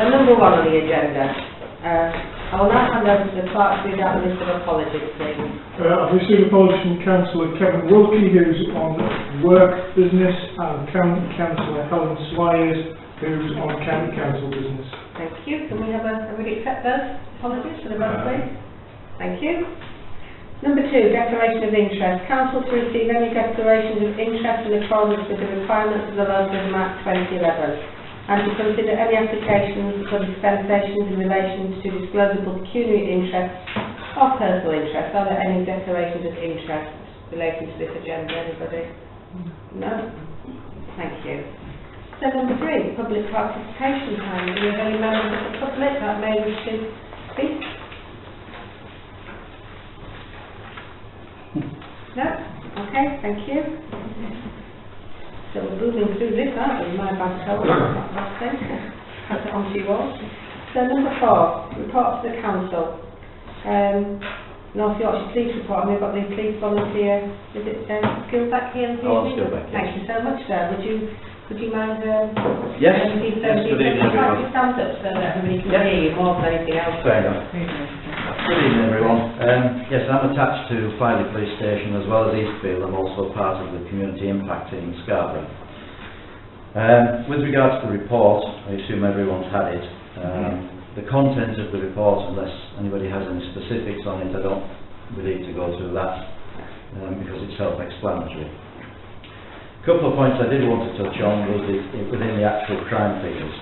So number 1 on the agenda. I will now hand over to the clerk to read out the list of apologies, please. I've received apologies from Councillor Kevin Wilkie, who's on work business, and Councillor Helen Swyers, who's on county council business. Thank you. Can we accept those apologies for the vote, please? Thank you. Number 2, declaration of interest. Council to receive any declarations of interest in accordance with the requirements of the Local Government Act 2011, and to consider any applications for dispensations in relation to disclosable pecuniary interests or personal interests. Are there any declarations of interest relating to this agenda? Anybody? No? Thank you. So number 3, public participation time. Do we have any members of the public that may wish to speak? No? Okay, thank you. So we're moving through this, aren't we? My bad help, last thing. Pass it on to you all. So number 4, report to the council. North Yorkshire Police Report, and we've got the police volunteer. Is it Skills back here? Thank you so much, sir. Would you mind? Yes. Good evening, everyone. Stand up so that everybody can hear you more than anything else. Fair enough. Good evening, everyone. Yes, I'm attached to Filey Police Station as well as Eastfield. I'm also part of the community impact in Scarborough. With regards to the report, I assume everyone's had it. The content of the report, unless anybody has any specifics on it, I don't really need to go through that because it's self-explanatory. A couple of points I did want to touch on was within the actual crime figures.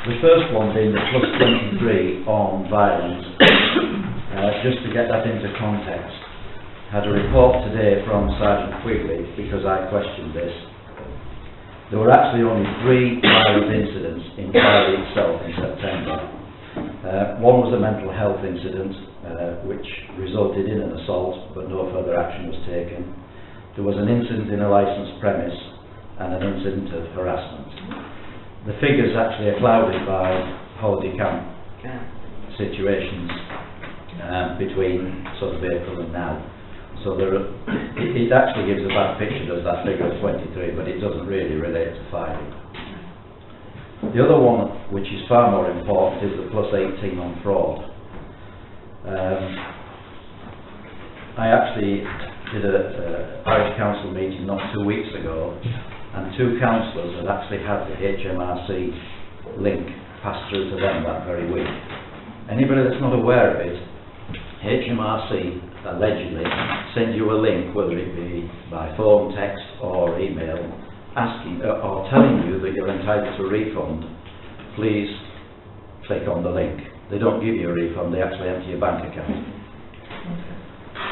The first one being the +23 on violence. Just to get that into context, had a report today from Sergeant Quigley because I questioned this. There were actually only 3 violent incidents in Filey itself in September. One was a mental health incident which resulted in an assault, but no further action was taken. There was an incident in a licensed premise and an incident of harassment. The figures actually are clouded by holiday camp situations between sort of April and now. So it actually gives a bad picture, does that figure of 23, but it doesn't really relate to Filey. The other one, which is far more important, is the +18 on fraud. I actually did a parish council meeting not 2 weeks ago, and 2 councillors had actually had the HMRC link passed through to them that very week. Anybody that's not aware of it, HMRC allegedly send you a link, whether it be by phone, text or email, asking or telling you that you're entitled to a refund. Please click on the link. They don't give you a refund, they actually empty your bank account.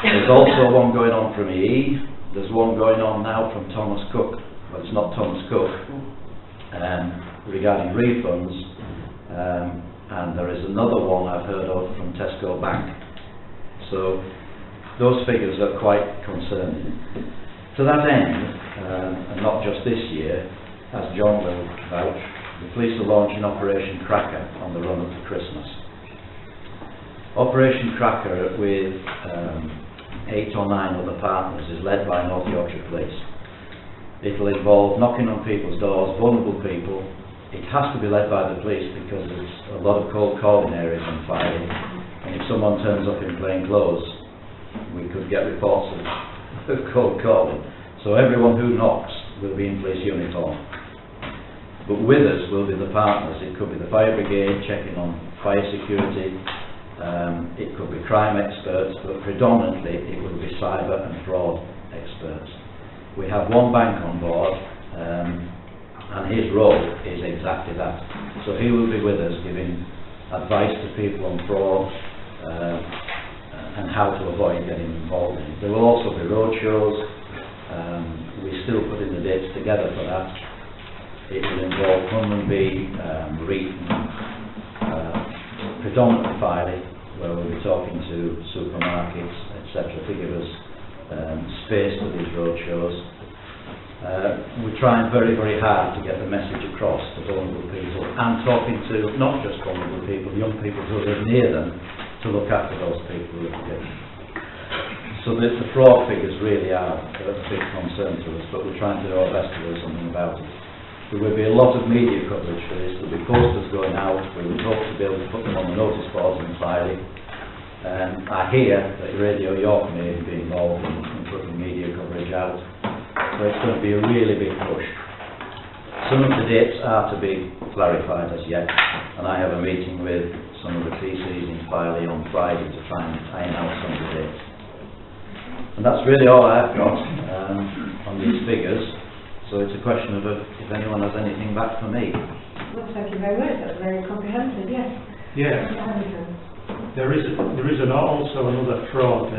There's also one going on from EE, there's one going on now from Thomas Cook. Well, it's not Thomas Cook, regarding refunds, and there is another one I've heard of from Tesco Bank. So those figures are quite concerning. To that end, and not just this year, as John will vouch, the police are launching Operation Cracker on the run up to Christmas. Operation Cracker, with 8 or 9 other partners, is led by North Yorkshire Police. It will involve knocking on people's doors, vulnerable people. It has to be led by the police because there's a lot of cold calling areas on fire, and if someone turns up in plain clothes, we could get reports of cold calling. So everyone who knocks will be in police uniform. But with us will be the partners. It could be the fire brigade checking on fire security, it could be crime experts, but predominantly it will be cyber and fraud experts. We have one bank on board, and his role is exactly that. So he will be with us giving advice to people on fraud and how to avoid getting involved in it. There will also be roadshows. We're still putting the dates together for that. It will involve Hunmanby, Reeton, predominantly Filey, where we'll be talking to supermarkets, etc., to give us space for these roadshows. We're trying very, very hard to get the message across to vulnerable people, and talking to not just vulnerable people, young people who live near them, to look after those people who are together. So the fraud figures really are a big concern to us, but we're trying to do our best to do something about it. There will be a lot of media coverage for this. There will be posters going out. We would hope to be able to put them on the notice boards in Filey. I hear that Radio York may be involved in putting media coverage out. So it's going to be a really big push. Some of the dates are to be clarified as yet, and I have a meeting with some of the PCs in Filey on Friday to try and iron out some of the dates. And that's really all I've got on these figures. So it's a question of if anyone has anything back for me. Well, thank you very much. That's very comprehensive. Yes. Yeah. There is also another fraud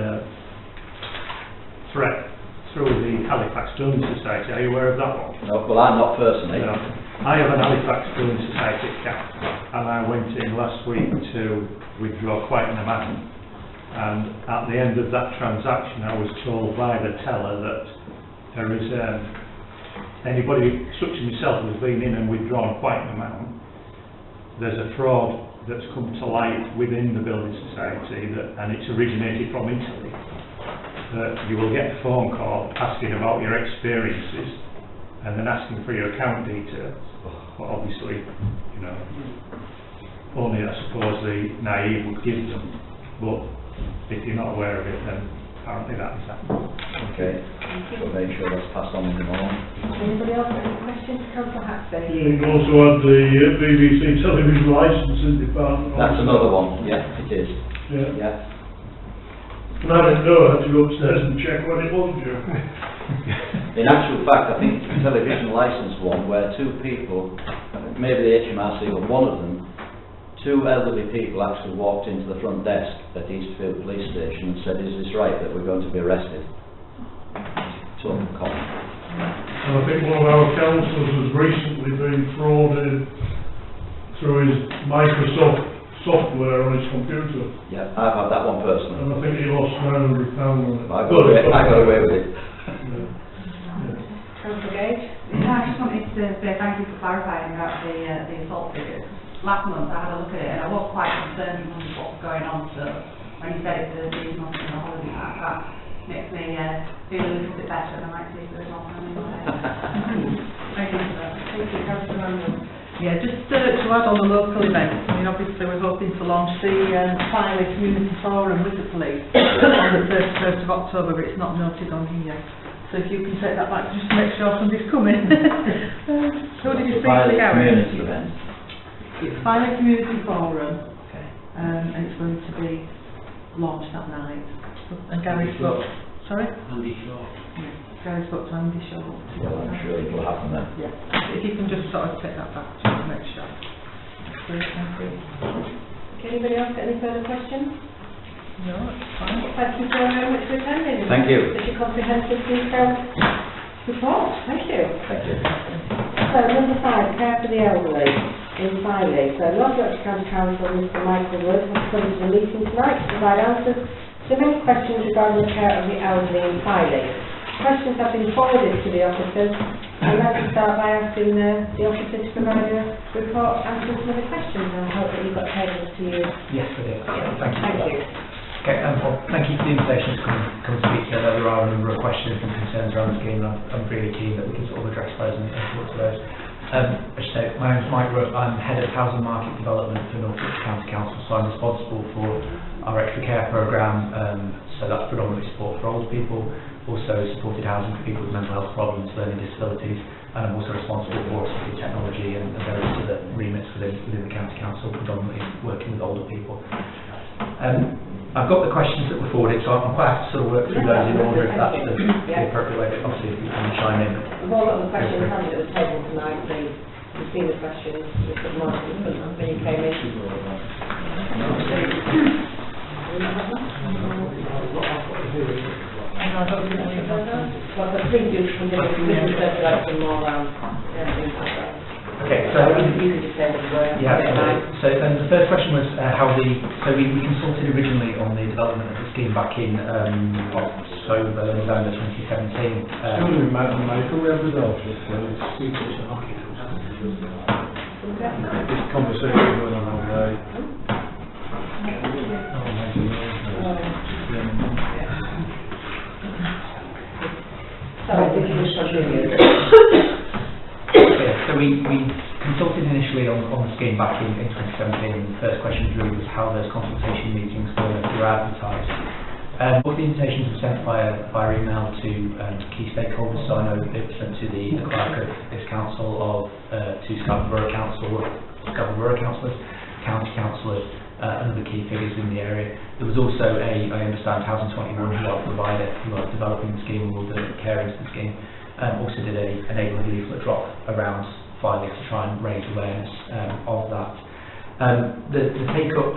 threat through the Halifax Building Society. Are you aware of that one? No, well, I'm not personally. No. I have an Halifax Building Society account, and I went in last week to withdraw quite an amount. And at the end of that transaction, I was told by the teller that there is anybody such as myself who has been in and withdrawn quite an amount. There's a fraud that's come to light within the building society, and it's originated from Italy. That you will get a phone call asking about your experiences and then asking for your account details. But obviously, you know, only I suppose the naive would give them. But if you're not aware of it, then apparently that is happening. Okay, so make sure that's passed on in the morning. Anybody else have any questions? Councillor Haxby. You can also add the BBC television licensing department. That's another one, yeah, it is. Yeah. Yeah. And I didn't know, I had to go upstairs and check what it was, Joe. In actual fact, I think the television licence one, where two people, maybe the HMRC, but one of them, two elderly people actually walked into the front desk at Eastfield Police Station and said, "Is this right that we're going to be arrested?" Total con. And I think one of our councillors has recently been frauded through his Microsoft software on his computer. Yeah, I've had that one personally. And I think he lost £900 on it. I got away with it. Councillor Gage. I just wanted to say thank you for clarifying about the assault figures. Last month I had a look at it and I was quite concerned with what was going on, so when you said it for these months in the holiday pack, that makes me feel a little bit better and I might see if there's more time in my head. Thank you for that. Thank you, Councillor Randall. Yeah, just to add on the local events, I mean obviously we're hoping to launch the Filey Community Forum with the police on the 31st of October, but it's not noted on here. So if you can take that back just to make sure somebody's coming. Who did you speak to, Gary? Community event. It's Filey Community Forum, Okay. and it's going to be launched that night. And Gary spoke, sorry? Andy Shaw. Yeah, Gary spoke to Andy Shaw. Well, I'm sure it will happen then. Yeah, if you can just sort of take that back just to make sure. Great, thank you. Okay, anybody else got any further questions? No, it's fine. Thank you very much for attending. Thank you. Such a comprehensive, detailed report. Thank you. Thank you. So, number 5, care for the elderly in Filey. So, North Yorkshire County Council, Mr Michael Wood, has come to the meeting tonight to provide answers to many questions regarding the care of the elderly in Filey. Questions have been forwarded to the officers, and let me start by asking the officer to provide a report answering some of the questions, and I hope that you've got tables to use. Yes, I do. Thank you. Thank you. Okay, well, thank you for the invitation to come speak to you. There are a number of questions and concerns around the scheme, and I'm really keen that we can sort of address those and talk to those. I should say, my name is Mike Rudd. I'm Head of Housing Market Development for North Yorkshire County Council, so I'm responsible for our extra care programme, so that's predominantly support for older people, also supported housing for people with mental health problems, learning disabilities, and I'm also responsible for assistive technology and various other remits within the County Council, predominantly working with older people. I've got the questions that were forwarded, so I'm quite happy to sort of work through those in order if that's the appropriate way. Obviously, if you can chime in. We've all got the questions handed at the table tonight, please. You've seen the questions, we've got more when you came in. Well, but please do come in, we can circulate some more things like that. Okay, so you can just say what you were. yeah, so the first question was so we consulted originally on the development of the scheme back in October, November 2017. Michael, we have the Dorset, it's secrets and hockey. This conversation going on all day. Sorry, did you just continue? Okay, so So we consulted initially on the scheme back in 2017, and the first question really was how those consultation meetings were advertised. All the invitations were sent via email to key stakeholders, so I know they were sent to the clerk of this council, to Scarborough Borough councillors, county councillors, and other key figures in the area. There was also I understand Council2019 who are the provider, who are developing the scheme and will deliver care into the scheme, also did a neighbourhood leaflet drop around Filey to try and raise awareness of that. The take-up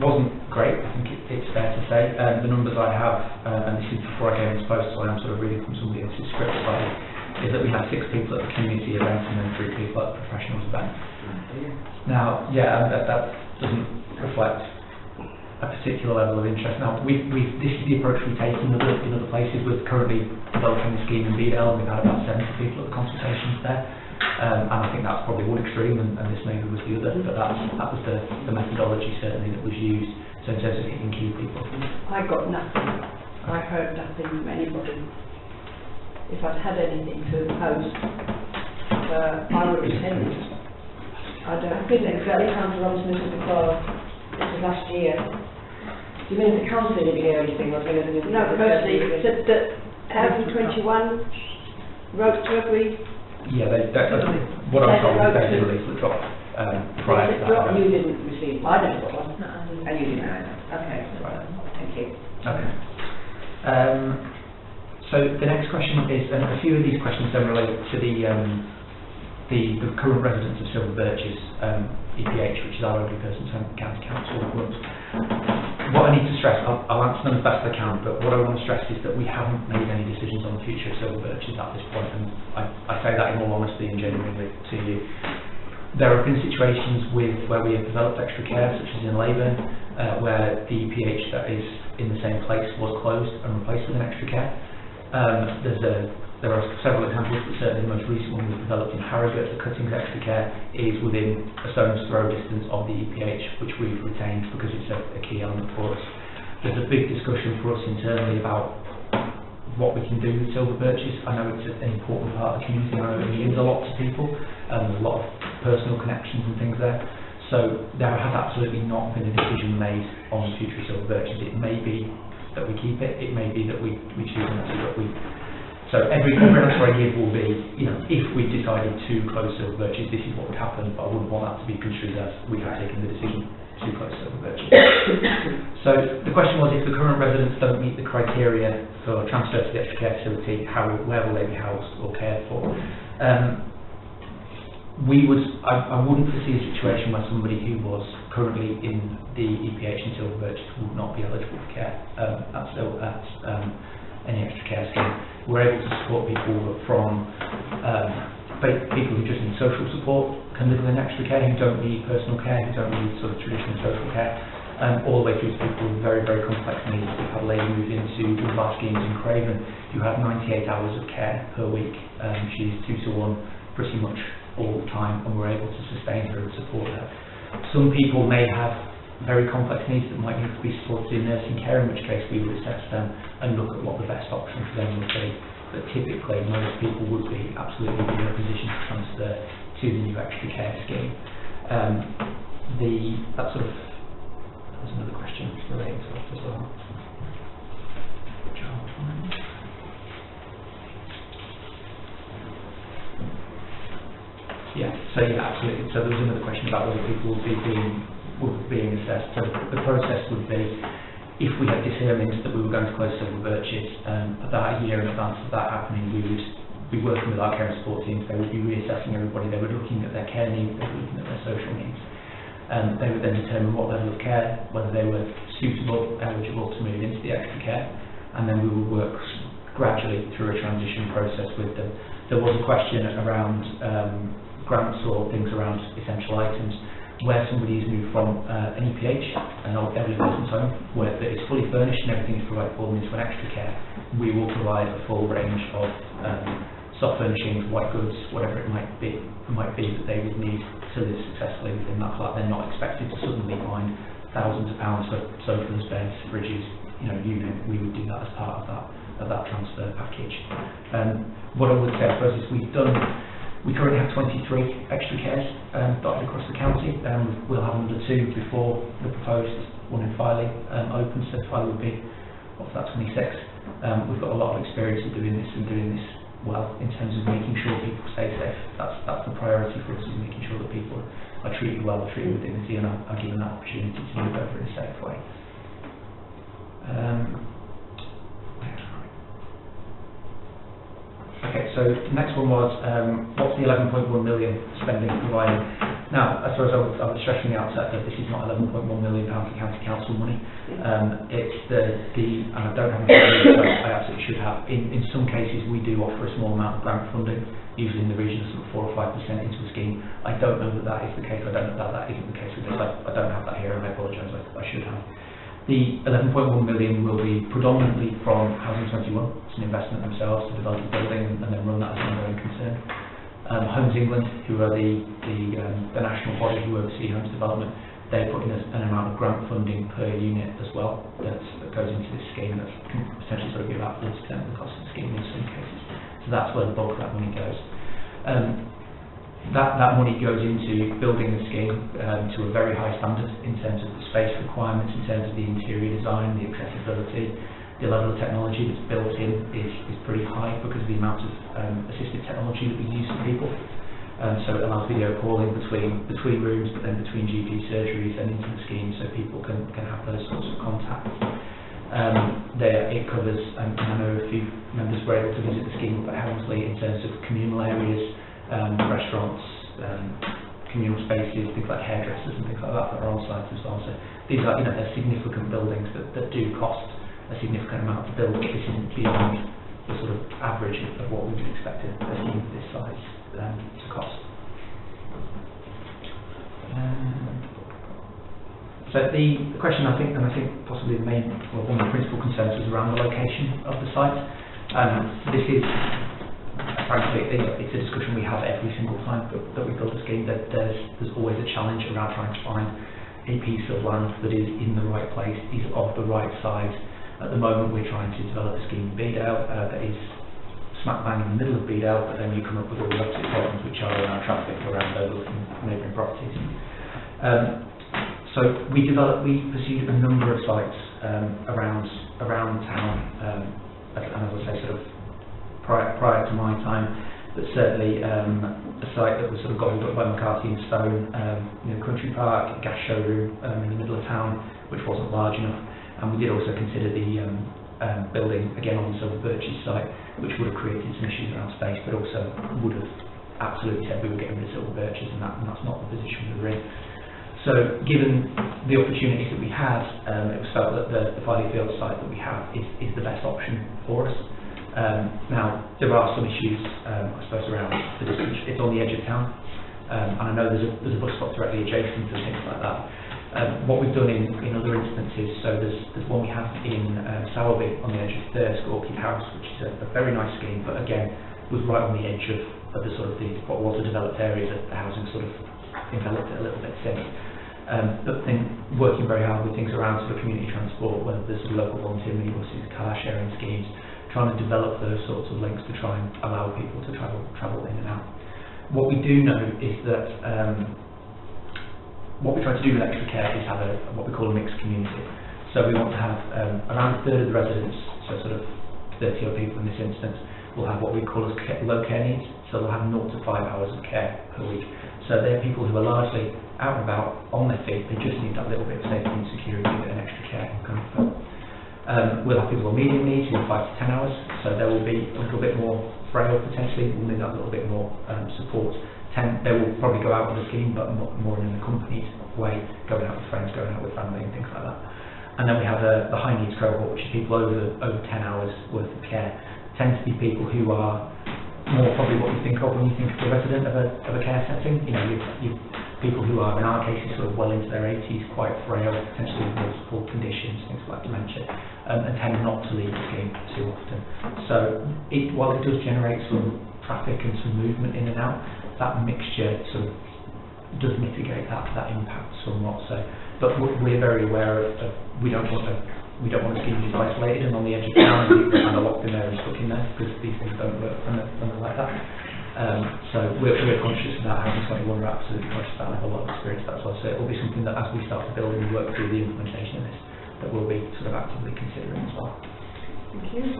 wasn't great, I think it's fair to say. The numbers I have, and this is before I came into post, so I'm sort of reading from somebody else's script slightly, is that we had 6 people at the community event and then 3 people at the professionals event. Now, yeah, that doesn't reflect a particular level of interest. Now, this is the approach we take in other places. We're currently developing a scheme in Beedale, and we've had about 70 people at the consultations there. And I think that's probably one extreme, and this maybe was the other, but that was the methodology certainly that was used, so in terms of hitting key people. I got nothing. I heard nothing from anybody. If I'd had anything to post, I would attend. I didn't exactly come to Romsmith at the club. This was last year. Do you mean the council didn't hear anything? No, mostly that 2021 wrote to every. Yeah, what I'm told is they released the drop prior to that. You didn't receive. I never got one. No, I didn't. And you didn't. Okay. Right. Thank you. Okay. So the next question is, and a few of these questions then relate to the current residents of Silver Birches, EPH, which is our only person to county council. What I need to stress, I'll answer them as best I can, but what I want to stress is that we haven't made any decisions on the future of Silver Birches at this point, and I say that in all honesty and genuinely to you. There have been situations where we have developed extra care, such as in Leyburn, where the EPH that is in the same place was closed and replaced with an extra care. There are several examples, but certainly the most recent one was developed in Harrogate. The Cuttings Extra Care is within a stone's throw distance of the EPH, which we've retained because it's a key element for us. There's a big discussion for us internally about what we can do with Silver Birches. I know it's an important part of the community, I know it means a lot to people, there's a lot of personal connections and things there. So there has absolutely not been a decision made on the future of Silver Birches. It may be that we keep it, it may be that we choose not to, but so every answer I give will be, if we decided to close Silver Birches, this is what would happen, but I wouldn't want that to be construed as we have taken the decision to close Silver Birches. So the question was, if the current residents don't meet the criteria for transfer to the extra care facility, where will they be housed or cared for? I wouldn't foresee a situation where somebody who was currently in the EPH in Silver Birches would not be eligible for care. That's still at any extra care scheme. We're able to support people from people who just need social support, can live within extra care, who don't need personal care, who don't need sort of traditional social care, all the way through to people with very, very complex needs. We've had a lady move into one of our schemes in Craven who had 98 hours of care per week. She's 2-to-1 pretty much all the time, and we're able to sustain her and support her. Some people may have very complex needs that might need to be supported in nursing care, in which case we would assess them and look at what the best option for them would be. But typically most people would be absolutely in a position to transfer to the new extra care scheme. There's another question relating to that as well. Absolutely. So there was another question about whether people would be being assessed. So the process would be, if we had determined that we were going to close Silver Birches, about a year in advance of that happening, we would be working with our care and support teams. They would be reassessing everybody. They were looking at their care needs, they were looking at their social needs. They would then determine what level of care, whether they were suitable, eligible to move into the extra care, and then we would work gradually through a transition process with them. There was a question around grants or things around essential items, where somebody is moved from an EPH, an elderly person's home, where that is fully furnished and everything is provided for them into an extra care. We will provide a full range of soft furnishings, white goods, whatever it might be that they would need to live successfully within that flat. They're not expected to suddenly find thousands of pounds of sofas, beds, fridges, we would do that as part of that transfer package. What I would say, I suppose, is we've done We currently have 23 extra cares dotted across the county. We'll have another 2 before the proposed one in Filey opens, so Filey will be off that 26. We've got a lot of experience of doing this and doing this well in terms of making sure people stay safe. That's the priority for us, is making sure that people are treated well, are treated with dignity, and are given that opportunity to move over in a safe way. Okay, so the next one was what's the 11.1 million spending provided? Now, I suppose I was stressing the outset that this is not 11.1 million pounds of county council money. It's and I don't have any, so I absolutely should have. In some cases, we do offer a small amount of grant funding, usually in the region of sort of 4 or 5% into a scheme. I don't know that is the case. I don't know that isn't the case with this. I don't have that here, and I apologise. I should have. The 11.1 million will be predominantly from Council2019. It's an investment themselves to develop a building and then run that as an ongoing concern. Homes England, who are the national body who oversee homes development, they're putting an amount of grant funding per unit as well that goes into this scheme, that can potentially sort of be about 40% of the cost of the scheme in some cases. So that's where the bulk of that money goes. That money goes into building the scheme to a very high standard in terms of the space requirements, in terms of the interior design, the accessibility. The level of technology that's built in is pretty high because of the amount of assistive technology that we use for people. So it allows video calling between rooms, but then between GP surgeries and into the scheme, so people can have those sorts of contacts. It covers, and I know a few members were able to visit the scheme up at Helmsley in terms of communal areas, restaurants, communal spaces, things like hairdressers and things like that are on site as well. So these are, they're significant buildings that do cost a significant amount to build. This isn't beyond the sort of average of what we would expect a scheme of this size to cost. So the question, I think possibly one of the principal concerns was around the location of the site. This is, frankly, it's a discussion we have every single time that we build a scheme. That there's always a challenge around trying to find a piece of land that is in the right place, is of the right size. At the moment, we're trying to develop a scheme in Beedale that is smack bang in the middle of Beedale, but then you come up with all the opposite problems, which are around traffic, around overlooking neighbouring properties. So we pursued a number of sites around town, and as I say, sort of prior to my time, but certainly a site that was sort of got up by McCarthy and Stone, Country Park, a gas showroom in the middle of town, which wasn't large enough. And we did also consider the building, again on the Silver Birches site, which would have created some issues around space, but also would have absolutely said we were getting rid of Silver Birches, and that's not the position we were in. So given the opportunities that we had, it was felt that the Filey Field site that we have is the best option for us. Now, there are some issues, I suppose, around the distance. It's on the edge of town, and I know there's a bus stop directly adjacent and things like that. What we've done in other instances, so there's one we have in Sowerby on the edge of Thirsk Orchid House, which is a very nice scheme, but again was right on the edge of the sort of what was a developed area that the housing sort of enveloped it a little bit since. But working very hard with things around sort of community transport, whether there's local volunteer minibuses, car sharing schemes, trying to develop those sorts of links to try and allow people to travel in and out. What we do know is that what we try to do with extra care is have what we call a mixed community. So we want to have around a third of the residents, so sort of 30 odd people in this instance, will have what we call as low care needs. So they'll have 0 to 5 hours of care per week. So they're people who are largely out and about, on their feet. They just need that little bit of safety and security and extra care and comfort. We'll have people with medium needs in 5 to 10 hours. So they will be a little bit more frail potentially. We'll need that little bit more support. They will probably go out on the scheme, but more in an accompanied way, going out with friends, going out with family and things like that. And then we have the high needs cohort, which is people over 10 hours worth of care. Tend to be people who are more probably what you think of when you think of the resident of a care setting. You people who are, in our cases, sort of well into their 80s, quite frail, potentially with multiple conditions, things like dementia, and tend not to leave the scheme too often. So while it does generate some traffic and some movement in and out, that mixture sort of does mitigate that impact somewhat. So, but we're very aware of we don't want to scheme is isolated and on the edge of town and people kind of locked in there and stuck in there, because these things don't work when they're like that. So we're conscious of that. Council21 are absolutely conscious of that. I have a lot of experience with that as well. So it will be something that as we start to build and work through the implementation of this, that we'll be sort of actively considering as well. Thank you.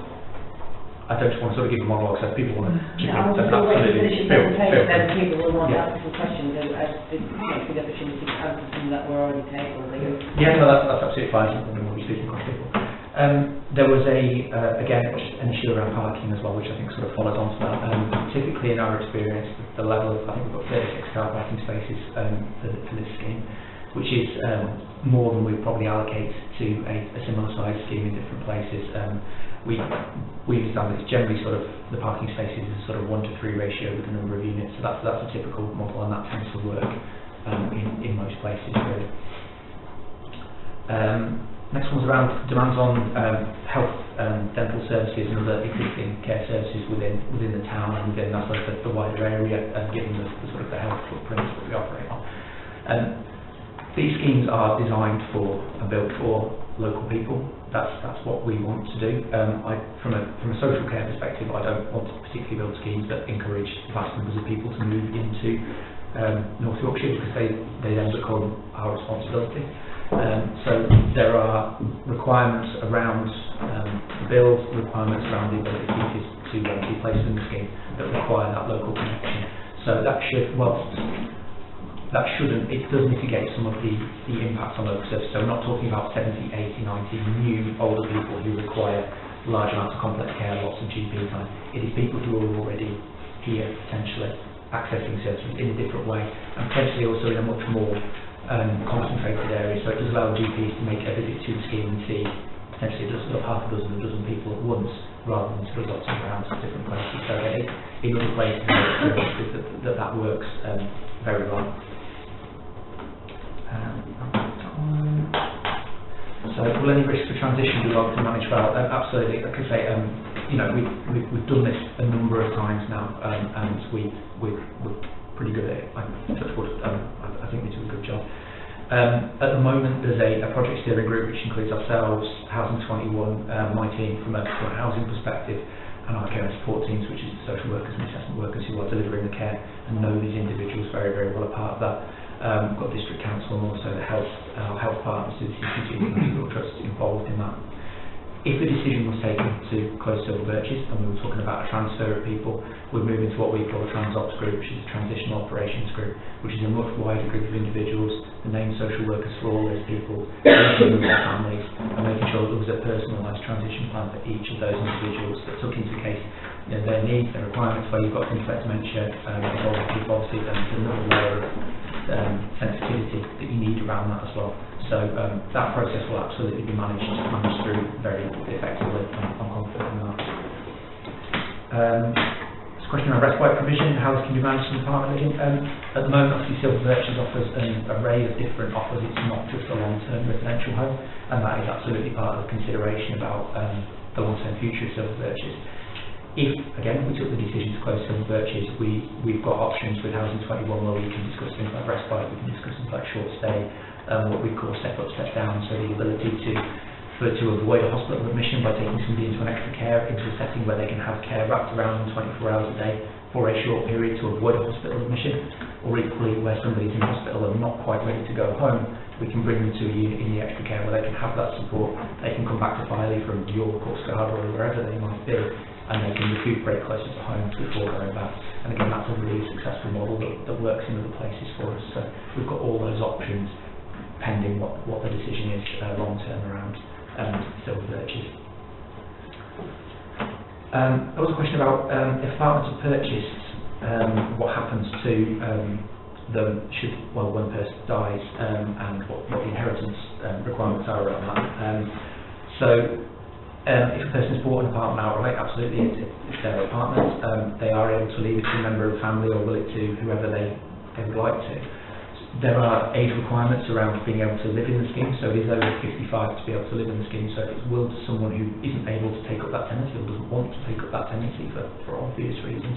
I don't just want to sort of give a monologue, so if people want to chip in, I was then still waiting to finish your absolutely presentation, then free. people will want to Yeah. ask some questions, and I didn't take the opportunity to answer some that were already tabled. Yeah, no, that's absolutely fine. I mean, we'll be speaking across people. There was again, just an issue around parking as well, which I think sort of follows on to that. Typically in our experience, the level of, I think we've got 36 car parking spaces for this scheme, which is more than we probably allocate to a similar size scheme in different places. We understand that it's generally sort of the parking spaces is a sort of 1 to 3 ratio with the number of units, so that's a typical model, and that tends to work in most places really. Next one's around demands on health, dental services and other existing care services within the town and within that sort of the wider area, given the sort of the health footprints that we operate on. These schemes are designed for and built for local people. That's what we want to do. From a social care perspective, I don't want to particularly build schemes that encourage vast numbers of people to move into North Yorkshire, because they then become our responsibility. So there are requirements around the build, requirements around the ability to be placed in the scheme that require that local connection. So that should, it does mitigate some of the impacts on local services. So we're not talking about 70, 80, 90 new older people who require large amounts of complex care, lots of GP time. It is people who are already here, potentially, accessing services in a different way, and potentially also in a much more concentrated area. So it does allow GPs to make a visit to the scheme and see potentially half a dozen people at once, rather than sort of dotting around to different places. So in other places, that works very well. So will any risk for transition be able to manage well? Absolutely. Like I say, we've done this a number of times now, and we're pretty good at it. I think we do a good job. At the moment, there's a project steering group which includes ourselves, Council21, my team from a housing perspective, and our care and support teams, which is the social workers and assessment workers who are delivering the care and know these individuals very, very well. A part of that. We've got district council and also the health partners, the CCG and Legal Trust involved in that. If the decision was taken to close Silver Birches, and we were talking about a transfer of people, we'd move into what we call a TransOps group, which is a transitional operations group, which is a much wider group of individuals, the named social workers for all those people, working with their families, and making sure that there was a personalised transition plan for each of those individuals that took into case their needs, their requirements, where you've got things like dementia, obviously, there's another layer of sensitivity that you need around that as well. So that process will absolutely be managed through very effectively. I'm confident in that. There's a question around respite provision, how this can be managed in apartment living. At the moment, obviously, Silver Birches offers an array of different offers. It's not just a long-term residential home, and that is absolutely part of the consideration about the long-term future of Silver Birches. If, again, we took the decision to close Silver Birches, we've got options with Council21 where we can discuss things like respite, we can discuss things like short stay, what we call step up, step down, so the ability to avoid a hospital admission by taking somebody into an extra care, into a setting where they can have care wrapped around them 24 hours a day for a short period to avoid a hospital admission, or equally where somebody's in hospital and not quite ready to go home, we can bring them to a unit in the extra care where they can have that support, they can come back to Filey from York or Scarborough or wherever they might be, and they can recuperate closer to home before going back. And again, that's a really successful model that works in other places for us. So we've got all those options pending what the decision is long term around Silver Birches. There was a question about if apartments are purchased, what happens to them when one person dies, and what the inheritance requirements are around that. If a person's bought an apartment outright, absolutely, it's their apartment. They are able to leave it to a member of the family or will it to whoever they would like to. There are age requirements around being able to live in the scheme, so it is over 55 to be able to live in the scheme. So if it's willed to someone who isn't able to take up that tenancy or doesn't want to take up that tenancy for obvious reasons,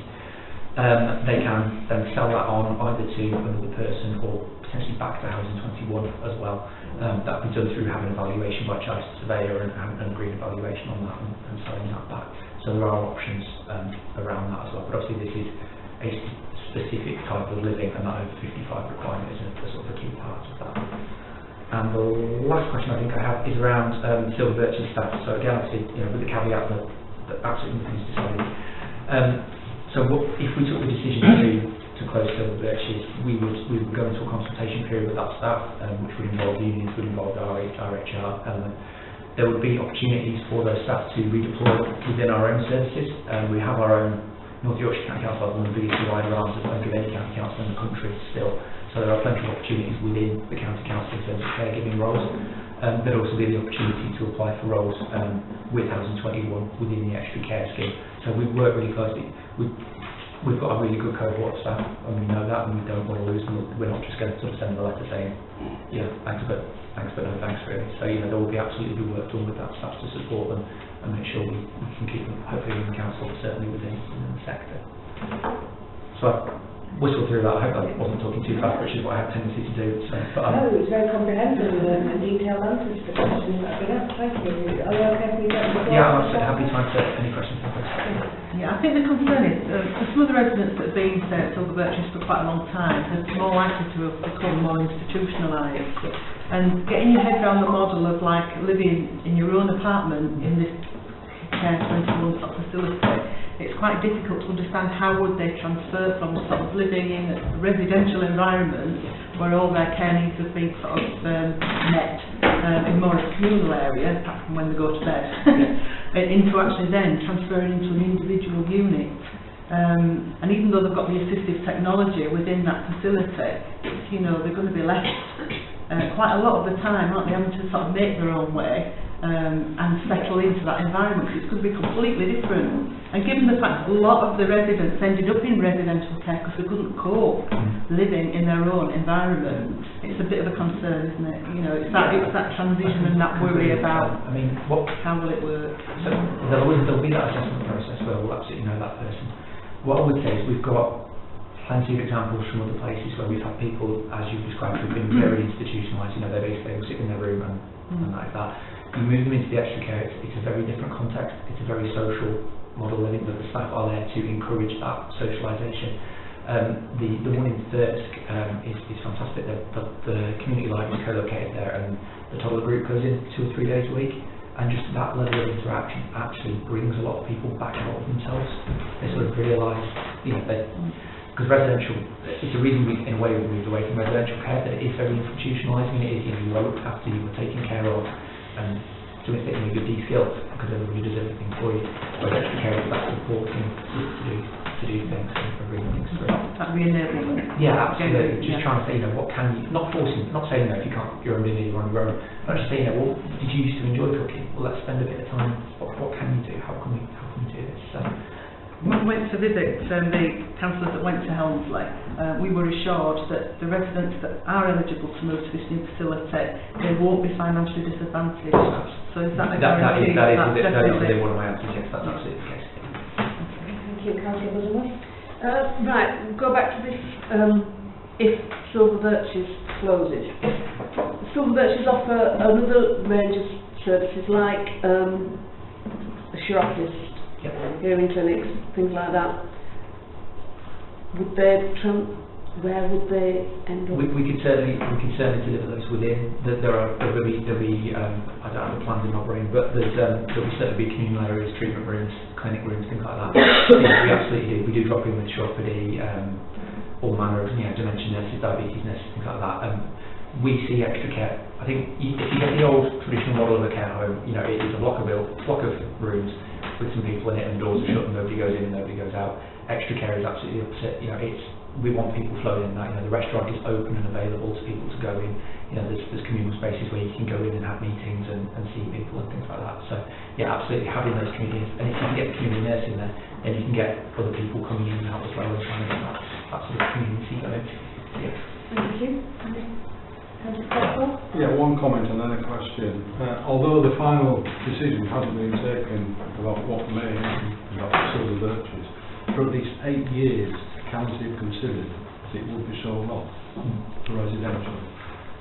they can then sell that on either to another person or potentially back to Council21 as well. That will be done through having an evaluation by a chartered surveyor and green evaluation on that and selling that back. So there are options around that as well. But obviously this is a specific type of living, and that over 55 requirement is a sort of a key part of that. And the last question I think I have is around Silver Birch's staff. So again, obviously, with the caveat that absolutely nothing is decided. So if we took the decision to close Silver Birch's, we would go into a consultation period with that staff, which would involve unions, would involve our HR element. There would be opportunities for those staff to redeploy within our own services. We have our own North Yorkshire County Council, one of the biggest wider arms of any county council in the country still. So there are plenty of opportunities within the county council in terms of caregiving roles. There'd also be the opportunity to apply for roles with Council2019 within the extra care scheme. So we work really closely. We've got a really good cohort of staff, and we know that, and we don't want to lose them. We're not just going to sort of send them a letter saying, thanks but no thanks really. So there will be absolutely good work done with that staff to support them and make sure we can keep them hopefully in the council, certainly within the sector. So whistle through that. I hope I wasn't talking too fast, which is what I have a tendency to do. So, no, it was very comprehensive and detailed answers to the questions that have been asked. Thank you. Are you okay if we get the floor? Yeah, I'm absolutely happy to answer any questions. Yeah, I think the concern is, for some of the residents that have been at Silver Birches for quite a long time, they're more likely to have become more institutionalised. And getting your head around the model of like living in your own apartment in this Care21 sort of facility, it's quite difficult to understand how would they transfer from sort of living in a residential environment where all their care needs have been sort of met in more of a communal area, apart from when they go to bed, into actually then transferring into an individual unit. And even though they've got the assistive technology within that facility, it's, they're going to be left quite a lot of the time, aren't they, having to sort of make their own way and settle into that environment, because it's going to be completely different. And given the fact that a lot of the residents ended up in residential care because they couldn't cope living in their own environment, it's a bit of a concern, isn't it? It's that transition and that worry about how will it work. So there'll be that assessment process where we'll absolutely know that person. What I would say is we've got plenty of examples from other places where we've had people, as you've described, who've been very institutionalised. They're basically sit in their room and like that. You move them into the extra care, it's a very different context. It's a very social model living, but the staff are there to encourage that socialisation. The one in Thirsk is fantastic. The community library is co-located there, and the toddler group goes in 2 or 3 days a week, and just that level of interaction actually brings a lot of people back out of themselves. They sort of realise, because residential, it's a reason we, in a way, we've moved away from residential care, that it is very institutionalising. It is, you are looked after, you are taken care of, and to an extent you're de-skilled because everybody does everything for you. Whereas extra care is that supporting to do things and bring things through. That re-enablement. Yeah, absolutely. Just trying to say, what can you, not forcing, not saying if you can't, you're on your own, but just saying, well, did you used to enjoy cooking? Well, let's spend a bit of time. What can you do? How can we do this? So, when we went to visit the councillors that went to Helmsley, we were assured that the residents that are eligible to move to this new facility, they won't be financially disadvantaged. So is that a guarantee? That is one of my answers, yes, that's absolutely the case. Thank you, Councillor Buzzenwood. Right, we'll go back to this, if Silver Birches closes. Silver Birches offer another range of services like a chiropodist, hearing clinics, things like that. Would they where would they end up? We could certainly deliver those within. There'll be I don't have the plans in my brain, but there'll certainly be communal areas, treatment rooms, clinic rooms, things like that. We absolutely do. We do drop in with chiropody, all manner of dementia nurses, diabetes nurses, things like that. We see extra care. I think if you get the old traditional model of a care home, it is a block of rooms with some people in it, and the doors are shut and nobody goes in and nobody goes out. Extra care is absolutely the opposite. We want people flowing in that. The restaurant is open and available to people to go in. There's communal spaces where you can go in and have meetings and see people and things like that. So absolutely having those communities, and if you can get the community nurse in there, then you can get other people coming in and out as well and trying to get that sort of community going. Yeah. Thank you. Yeah, one comment and then a question. Although the final decision hasn't been taken about what may happen about Silver Birches, for at least 8 years the county have considered that it would be sold off for residential.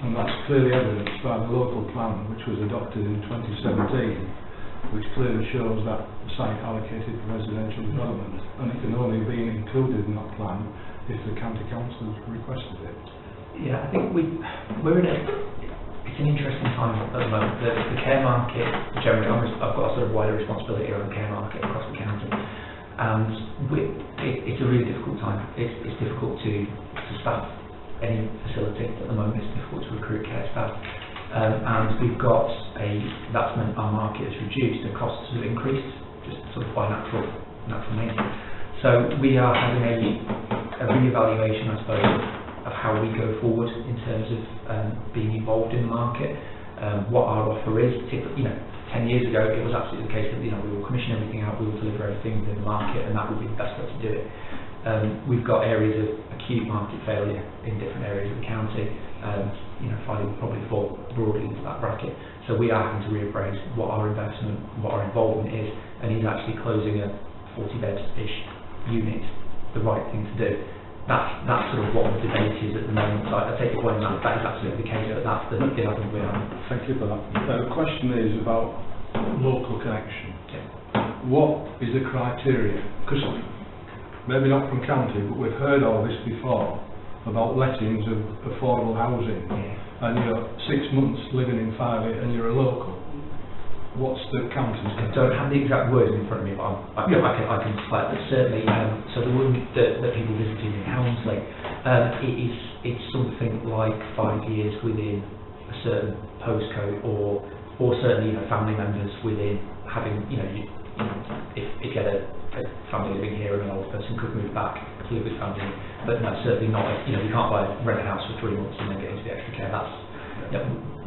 And that's clearly evidenced by the local plan which was adopted in 2017, which clearly shows that the site allocated for residential development, and it can only be included in that plan if the county council has requested it. Yeah, I think we're in it's an interesting time at the moment. The care market, generally, I've got a sort of wider responsibility around the care market across the county, and it's a really difficult time. It's difficult to staff any facility at the moment. It's difficult to recruit care staff, and we've got that's meant our market has reduced, the costs have increased, just sort of by natural nature. So we are having a re-evaluation, I suppose, of how we go forward in terms of being involved in the market, what our offer is. 10 years ago it was absolutely the case that we will commission everything out, we will deliver everything within the market, and that would be the best way to do it. We've got areas of acute market failure in different areas of the county. Friday would probably fall broadly into that bracket. So we are having to reappraise what our investment, what our involvement is, and is actually closing a 40-bed-ish unit the right thing to do. That's sort of what the debate is at the moment. So I take your point that is absolutely the case, but that's the argument we are. Thank you for that. The question is about local connection. Yeah. What is the criteria? Because maybe not from county, but we've heard all this before about lettings of affordable housing, and you're 6 months living in Filey and you're a local. What's the county's? I don't have the exact words in front of me, but I can select it. Certainly, so the one that people visited in Helmsley, it's something like 5 years within a certain postcode, or certainly family members within having if you had a family living here and an old person could move back to live with family, but no, certainly not. You can't rent a house for 3 months and then get into the extra care. That's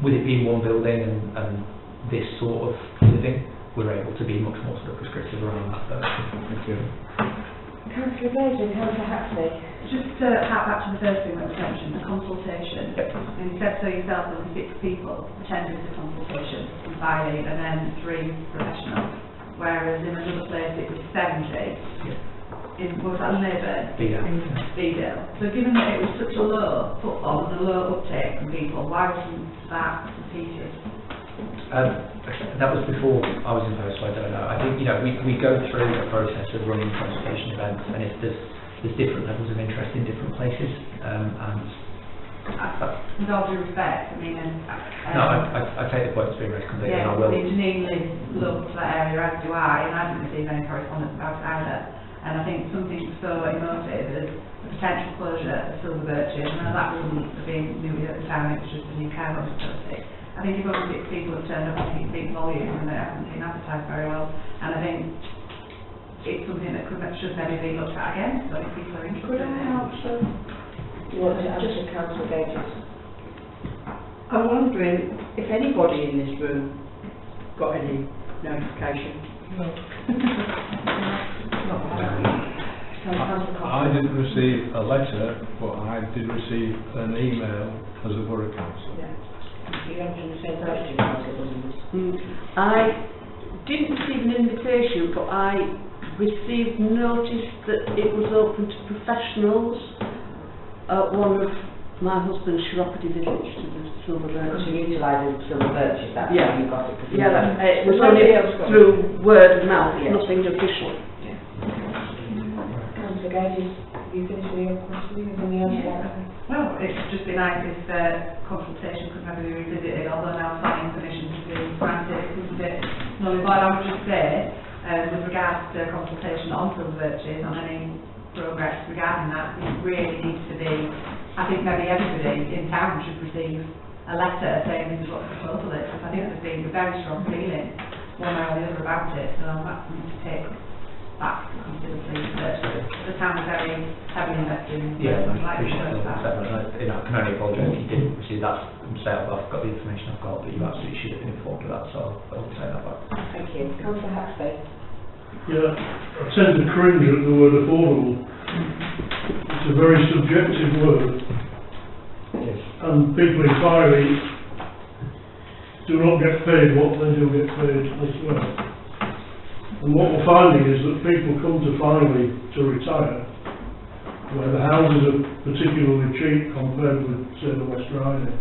with it being one building and this sort of living, we're able to be much more sort of prescriptive around that. Thank you. Councillor Gage and Councillor Haxley. Just to hark back to the first thing that was mentioned, the consultation. And you said so yourself, there were 6 people attending the consultation from Filey and then 3 professionals, whereas in another place it was 70. In, what was that, Leyburn? In Speedale. So given that it was such a low footfall and a low uptake from people, why wasn't that repeated? That was before I was in post, so I don't know. I think we go through a process of running consultation events, and if there's different levels of interest in different places, and with all due respect, I mean, no, I take the point that's being raised completely. Yeah, and I will. Janine lives local to that area, as do I, and I didn't receive any correspondence about it either. And I think something so emotive as the potential closure of Silver Birches, and that wouldn't have been new at the time, it was just a new care home facility. I think if only 6 people have turned up, I think it speaks volumes, and they haven't been advertised very well. And I think it's something that should maybe be looked at again, so if people are interested. Could I answer? You want to answer Councillor Gage's? I'm wondering if anybody in this room got any notification. No. I didn't receive a letter, but I did receive an email as a borough councillor. Yeah. You have the same question, Councillor. I didn't receive an invitation, but I received notice that it was open to professionals at one of my husband's chiropody visits to the Silver Birch. Because you utilising Silver Birches, that's how you got it. Yeah, it was only through word of mouth, nothing official. Councillor Gage, have you finished with your question? Anything else? Well, it'd just be nice if consultation could maybe be revisited, although now planning permission has been granted, it couldn't be nullified. I would just say, with regards to consultation on Silver Birches, on any progress regarding that, it really needs to be, I think maybe everybody in town should receive a letter saying this is what the proposal is, because I think there's been a very strong feeling one way or the other about it, so that's something to take back to consider, please. The town is very heavily invested in I appreciate that. I can only apologise if you didn't receive that myself. I've got the information I've got, but you absolutely should have been informed of that, so I'll take that back. Thank you. Councillor Haxley. Yeah, I tend to cringe at the word affordable. It's a very subjective word. Yes. And people in Filey do not get paid what they do get paid elsewhere. And what we're finding is that people come to Filey to retire, where the houses are particularly cheap compared with, say, the West Riding.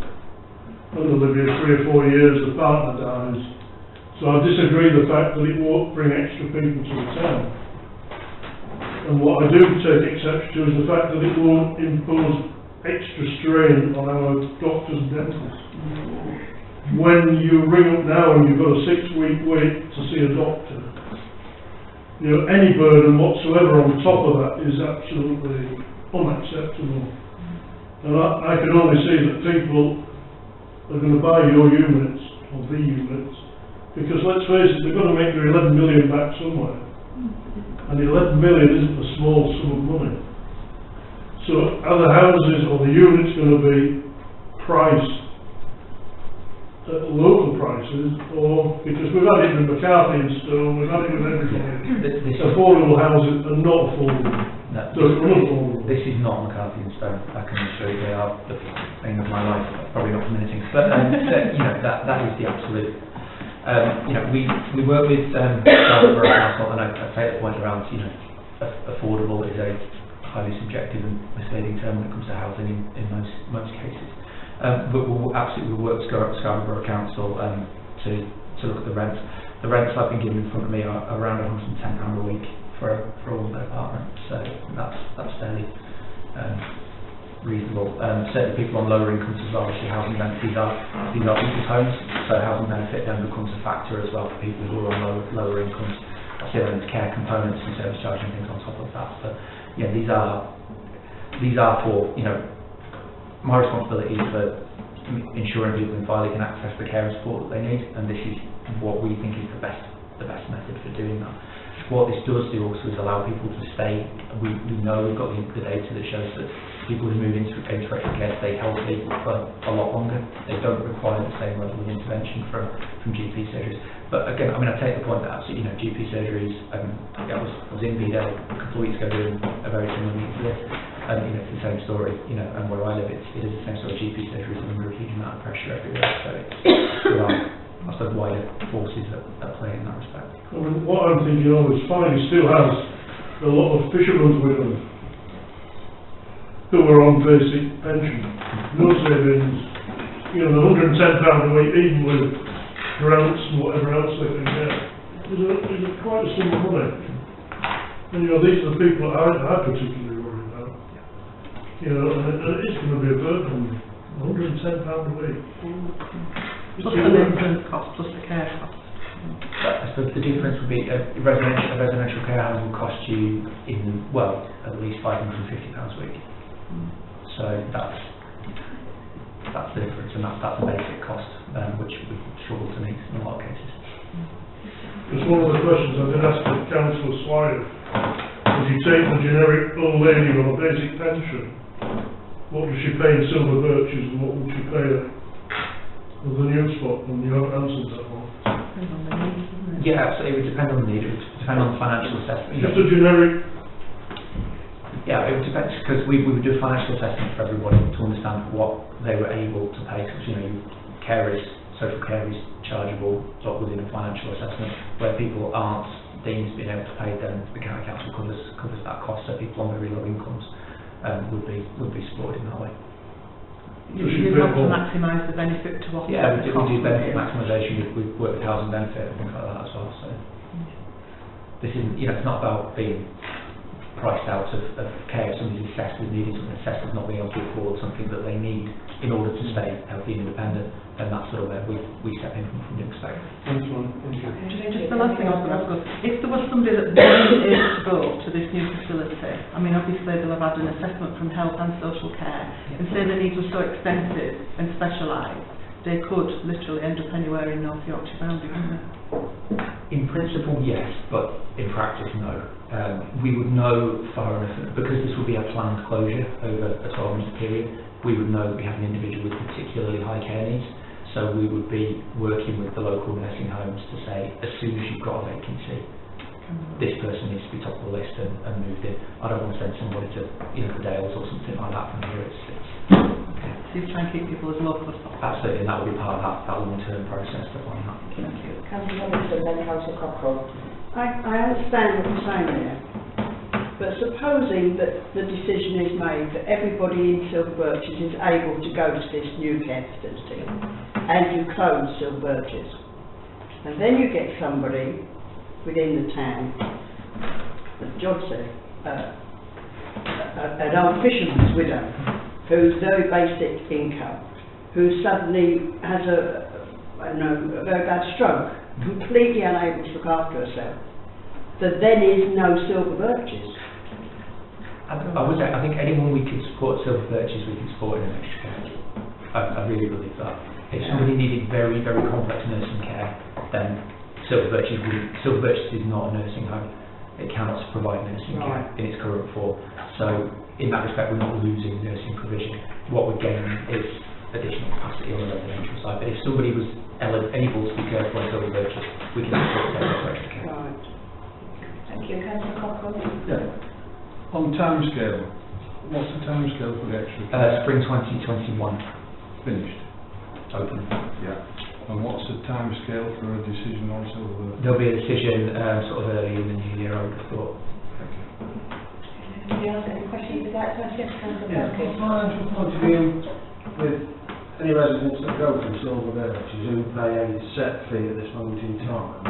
And they live here 3 or 4 years, the partner dies, So I disagree with the fact that it won't bring extra people to the town. And what I do take exception to is the fact that it won't impose extra strain on our doctors and dentists. When you ring up now and you've got a 6-week wait to see a doctor, you know, any burden whatsoever on top of that is absolutely unacceptable. And I can only see that people are going to buy your units, or the units, because let's face it, they've got to make their 11 million back somewhere. And 11 million isn't a small sum of money. So are the houses or the units going to be priced at local prices, or, because we've had it with McCarthy and Stone, we've had it with everything, affordable houses are not affordable. No, They're unaffordable. this is not McCarthy and Stone. I can assure you they are the thing of my life. Probably not for many things, but you know, that is the absolute. You know, we work with Scarborough Council, and I take the point around, you know, affordable is a highly subjective and misleading term when it comes to housing in most cases. But we'll absolutely work with Scarborough Council to look at the rents. The rents I've been given in front of me are around £110 a week for a one-bed apartment, so that's fairly reasonable. Certainly people on lower incomes as well, actually housing benefits, these are people's homes, so housing benefit then becomes a factor as well for people who are on lower incomes. I see there's care components and service charge and things on top of that, but yeah, these are for, you know, my responsibility is for ensuring people in Filey can access the care and support that they need, and this is what we think is the best method for doing that. What this does do also is allow people to stay. We know we've got the data that shows that people who move into extra care stay healthy for a lot longer. They don't require the same level of intervention from GP surgeries. But again, I mean, I take the point that absolutely, you know, GP surgeries. I was in BD a couple of weeks ago doing a very similar meeting to this. And you know, it's the same story, you know, and where I live, it is the same sort of GP surgeries, and there's a huge amount of pressure everywhere. So there are, I suppose, wider forces at play in that respect. I mean, what I'm thinking of is Filey still has a lot of fishermen's women who are on basic pension, no savings, you know, £110 a week, even with grants and whatever else they can get. Is quite a sum of money. And you know, these are the people that I particularly worry about. You know, and it's going to be a burden, £110 a week. Plus the maintenance cost, plus the care cost. I suppose the difference would be a residential care home will cost you at least £550 a week. So that's the difference, and that's a basic cost which we struggle to meet in a lot of cases. It's one of the questions I've been asked of Councillor Swire. If you take the generic old lady on a basic pension, what does she pay in silver birches and what would she pay at the new spot? And you haven't answered that one. Yeah, so it would depend on the need, it would depend on the financial assessment. Just a generic. Yeah, it would depend, because we would do a financial assessment for everybody to understand what they were able to pay. Because, you know, social care is chargeable, but within a financial assessment, where people aren't deemed being able to pay, then the county council covers that cost. So people on very low incomes would be supported in that way. You want to maximise the benefit to offset yeah, we the cost. do benefit maximisation. We work with housing benefit and things like that as well. So this isn't, you know, it's not about being priced out of care. If somebody's assessed with needing something, assessed as not being able to afford something that they need in order to stay healthy and independent, then that's sort of where we step in from the perspective. Thank you. Just the last thing I was going to ask was, if there was somebody that wasn't able to go to this new facility, I mean, obviously they'll have had an assessment from health and social care, and say their needs were so extensive and specialised, they could literally end up anywhere in North Yorkshire boundary, couldn't they? In principle, yes, but in practice, no. We would know far enough, because this will be a planned closure over a 12-month period, we would know that we have an individual with particularly high care needs, so we would be working with the local nursing homes to say, as soon as you've got a vacancy, this person needs to be top of the list and moved in. I don't want to send somebody to, you know, the Dales or something like that from here. So you try and keep people as local as possible. Absolutely, and that would be part of that long-term process to find that. Thank you. Councillor Robinson, then Councillor Cockrell. I understand what you're saying there, but supposing that the decision is made that everybody in Silver Birches is able to go to this new care facility, and you close Silver Birches, And then you get somebody within the town, as John said, an old fisherman's widow, who's very basic income, who suddenly has a very bad stroke, completely unable to look after herself. There then is no silver birches. I would say, I think anyone we can support silver birches, we can support in an extra care. I really believe that. If somebody needed very, very complex nursing care, then silver birches is not a nursing home. It cannot provide nursing care in its current form. So in that respect, we're not losing nursing provision. What we're gaining is additional capacity on the residential side. But if somebody was able to be cared for in silver birches, we can support them for extra care. Right. Thank you. Councillor Cochrane. Yeah. On timescale, what's the timescale for the extra? Spring 2021. Finished. Open. Yeah. And what's the timescale for a decision on silver? There'll be a decision sort of early in the new year, I would have thought. Thank you. Anybody else have any questions you'd like to ask? Yes, Councillor Yeah, Perkins. from a financial point of view, with any residents that go from silver birches who pay a set fee at this moment in time,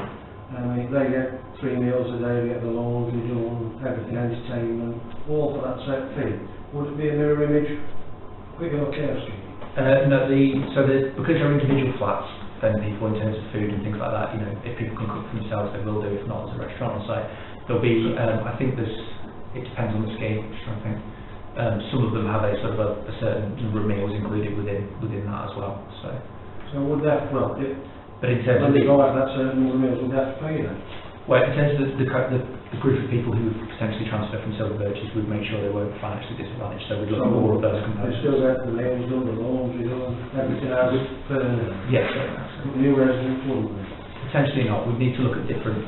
they get 3 meals a day, they get the laundry done, everything, entertainment, all for that set fee. Would it be a mirror image regular care scheme? No, because they're individual flats, then people in terms of food and things like that, you know, if people can cook for themselves, they will do. If not, there's a restaurant on site. There'll be, I think it depends on the scheme. I think some of them have a sort of a certain number of meals included within that as well. So would that, but in terms of when they go out that certain number of meals, would they have to pay then? Well, in terms of the group of people who would potentially transfer from silver birches, we'd make sure they weren't financially disadvantaged, so we'd look at all of those They components. still get the meals done, the laundry done, everything as it per Yes, new residents wouldn't they? potentially not. We'd need to look at different.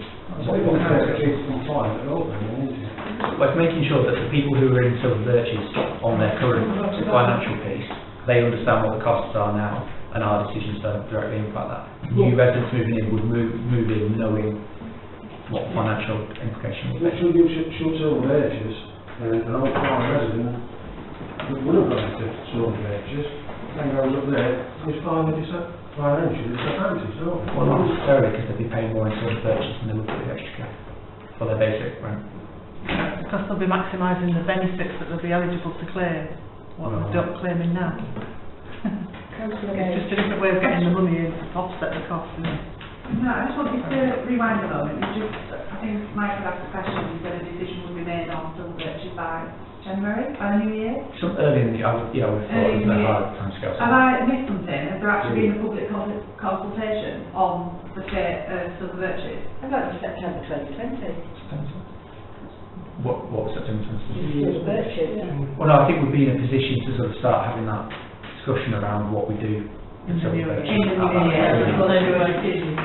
So we can have to keep compliant at all then, wouldn't you? Like making sure that the people who are in silver birches on their current financial piece, they understand what the costs are now, and our decisions don't directly impact that. New residents moving in would move in knowing what the financial implication would be. Next week you should silver birches, and an old farm resident who wouldn't go into silver birches, then goes up there, and he's financially disadvantaged, don't they? Well, not necessarily, because they'd be paying more in silver birches than they would for the extra care, for their basic rent. Because they'll be maximising the benefits that they'll be eligible to claim, what they're not claiming now. Councillor It's just a different way of getting the money in to offset the cost, isn't it? No, I just wanted to rewind a moment. I think Mike had asked a question, he said a decision would be made on silver birches by January, by the new year. Some early in the year, I would have thought it was a hard time scale. Have I missed something? Has there actually been a public consultation on the state of silver birches? How about September 2020? What was September 2020? Silver birches. Well, no, I think we'd be in a position to sort of start having that discussion around what we do in silver birches.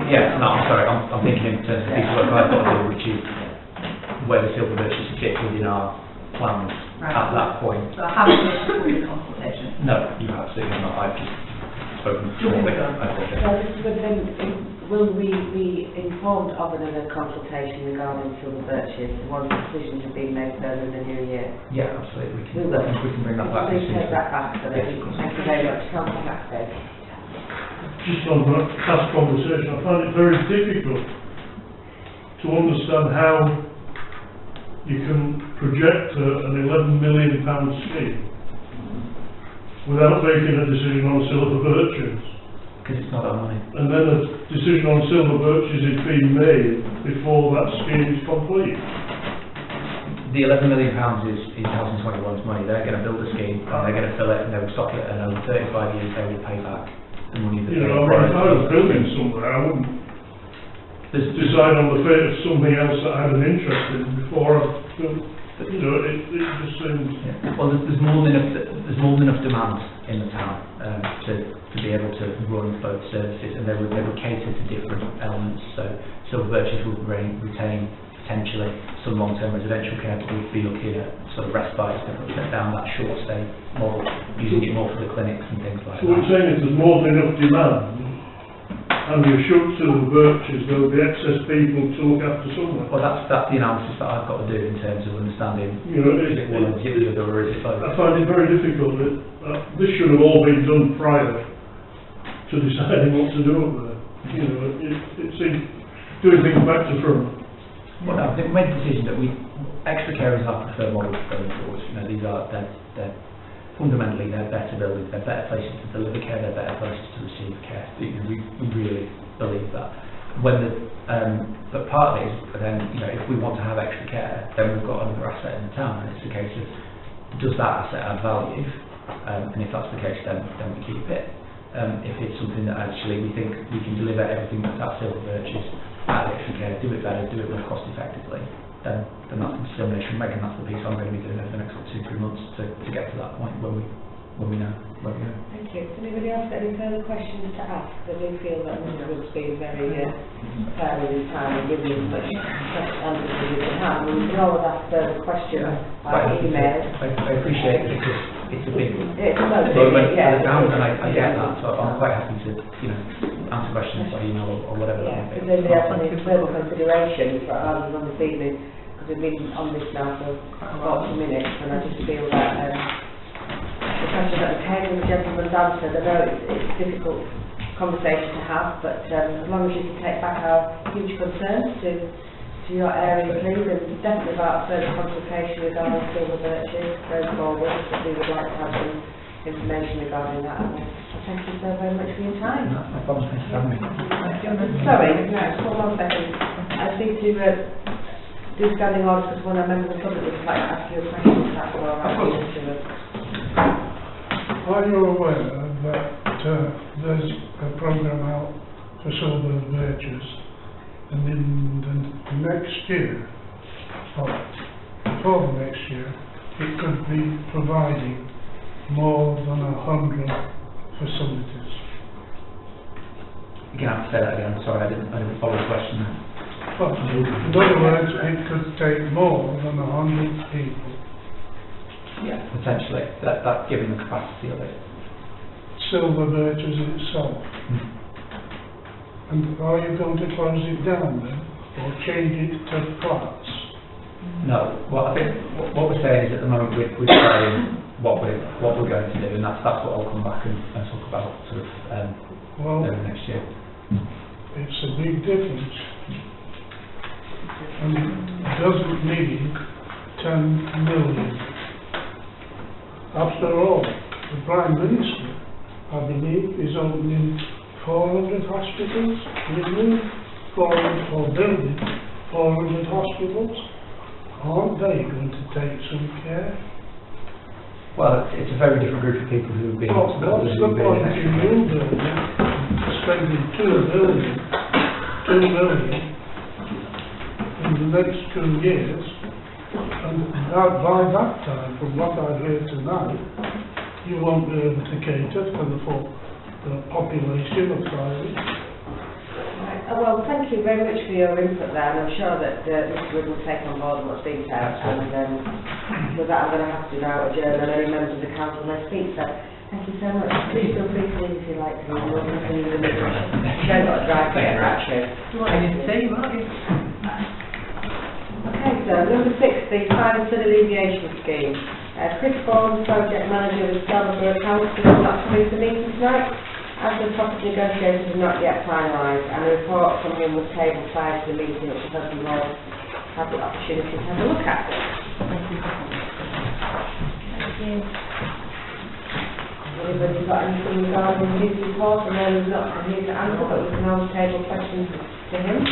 Yeah, no, I'm sorry, I'm thinking in terms of piece of work I've got to do, which is where the silver birches fit within our plans at that point. So I haven't missed a public consultation. No, you absolutely not. I've just spoken shortly. I apologize. So this would then, will we be informed of another consultation regarding silver birches once decisions have been made further in the new year? Yeah, absolutely. We will. We can bring that back. Please take that back. So that Yes, we of course. thank you very much. Councillor Hackstead. Just on that past conversation, I find it very difficult to understand how you can project an £11 million scheme without making a decision on silver birches. Because it's not our money. And then a decision on silver birches is being made before that scheme is complete. The £11 million is Council2019's money. They're going to build a scheme, and they're going to fill it, and they will stock it, and over 35 years they will pay back the money that You they know, I mean, if I was building somewhere, I wouldn't decide on the fate of something else that I had an interest in before I built. You know, it just seems... Yeah. Well, there's more than enough demand in the town to be able to run both services, and they would cater to different elements. So silver birches would retain potentially some long-term residential care, but we'd be looking at sort of respite to put down that short stay model, using it more for the clinics and things like So what that. you're saying is there's more than enough demand, and you shut silver birches, there'll be excess people to look after somewhere. Well, that's the analysis that I've got to do in terms of understanding, You know, is it one, is it the other, or is it both? I find it very difficult that this should have all been done prior to deciding what to do up there. You know, it seems doing things back to front. Well, no, I think we made the decision that extra care is our preferred model going forward. You know, they're fundamentally they're better buildings, they're better places to deliver care, they're better places to receive care. You know, we really believe that. But partly, then, you know, if we want to have extra care, then we've got another asset in the town, and it's a case of, does that asset add value? And if that's the case, then we keep it. If it's something that actually we think we can deliver everything that's at Silver Birches, add extra care, do it better, do it more cost effectively, then that's the determination we're making. That's the piece I'm going to be doing over the next 2-3 months to get to that point when we know where we're going. Thank you. Does anybody else got any further questions to ask? That we feel that Mr. Wood's been very fair with his time and given as much answers as we can have. We can always ask further questions by email. I appreciate it because it's a big moment, yeah. And I get that, so I'm quite happy to, you know, answer questions by email or whatever Yeah, that if might be. anybody has any further considerations for ours on this evening, because we've been on this now for 40 minutes, and I just feel that the question that was taken, the gentleman's answered, I know it's a difficult conversation to have, but as long as you can take back our huge concerns to your area, please, and definitely about further consultation regarding Silver Birches going forward, that we would like to have some information regarding that. And thank you so very much for your time. No problem, thanks for having me. Sorry, no, just one more second. I need to do standing orders because one of the members of the public would like to ask you a question. That's all right. Are you aware that there's a programme out for Silver Birches, and in the next year, or before the next year, it could be providing more than 100 facilities? You can have to say that again, sorry, I didn't follow the question. Well, in other words, it could take more than 100 people. Yeah, potentially. That given the capacity of it. Silver Birches itself. And are you going to close it down then, or change it to flats? No. Well, I think what we're saying is at the moment we're deciding what we're going to do, and that's what I'll come back and talk about sort of early next year. It's a big difference, and it doesn't need 10 million. After all, the Prime Minister, I believe, is opening 400 hospitals, building 400 hospitals. Aren't they going to take some care? Well, it's a very different group of people who have been hospitals. What's the point in you building, spending 2 million in the next 2 years, and by that time, from what I've heard tonight, you won't be able to cater for the population of Friday. Right. Well, thank you very much for your input there, and I'm sure that Mr. Wood will take on board what's been said, and with that I'm going to have to now adjourn, and any members of the council may speak, so thank you so much. Please feel free to leave if you like to, and we'll continue the meeting. You don't got to drive to get back to. You want to say, won't you? Okay, so number 6, the Private Flood Alleviation Scheme. Chris Bourne, Project Manager with Scarborough Council, is not coming to the meeting tonight, as the property negotiations are not yet finalised, and a report from him was tabled prior to the meeting, which has been all had the opportunity to have a look at. Thank you. Anybody got anything regarding his report? And then he's not here to answer, but we can always table questions to him.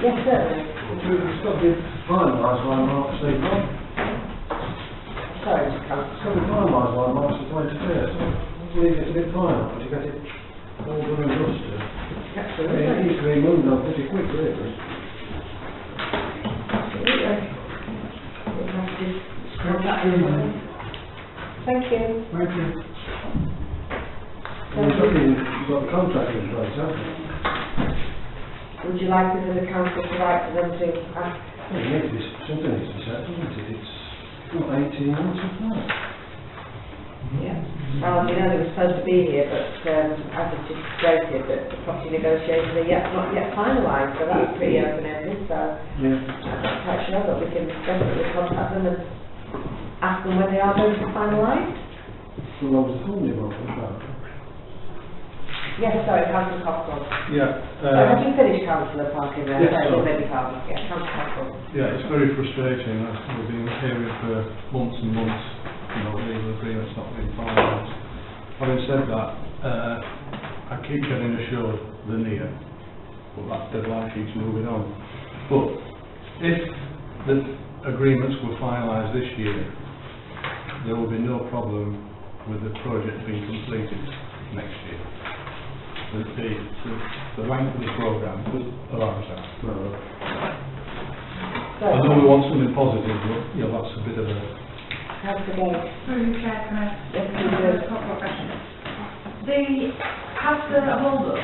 Yes, certainly. It's got to be finalised by March the 21st. Sorry, Mr. Council. It's got to be finalised by March the 21st. I believe it's a bit final, but you get it all done and dusted. Absolutely. It needs to be moved on pretty quick, really. Absolutely. We'll have to contact him. Thank you. Thank you. You've got the contract in place, haven't you? Would you like us as a council to write to them to ask? Well, something needs to be said, doesn't it? It's not 18 months of that. Yeah. Well, you know they were supposed to be here, but as it's just stated, that the property negotiations are not yet finalised, so that's pretty open-ended, so Yeah. I'm not quite sure, but we can definitely contact them and ask them when they are going to be finalised. Well, I was told you about that. Yes, sorry, Councillor Cockle. Yeah. So have you finished Councillor Parkin there? Yes, Sorry, sir. maybe pardon. Yeah, Councillor Cockle. Yeah, it's very frustrating. We've been hearing for months and months, you know, legal agreements not being finalised. Having said that, I keep getting assured they're near, but that deadline keeps moving on. But if the agreements were finalised this year, there will be no problem with the project being completed next year. The length of the programme allows that. I know we want something positive, but you know, that's a bit of a... Councillor Gage. Through the chair, can I Yes, ask a couple of questions? Has the hold-up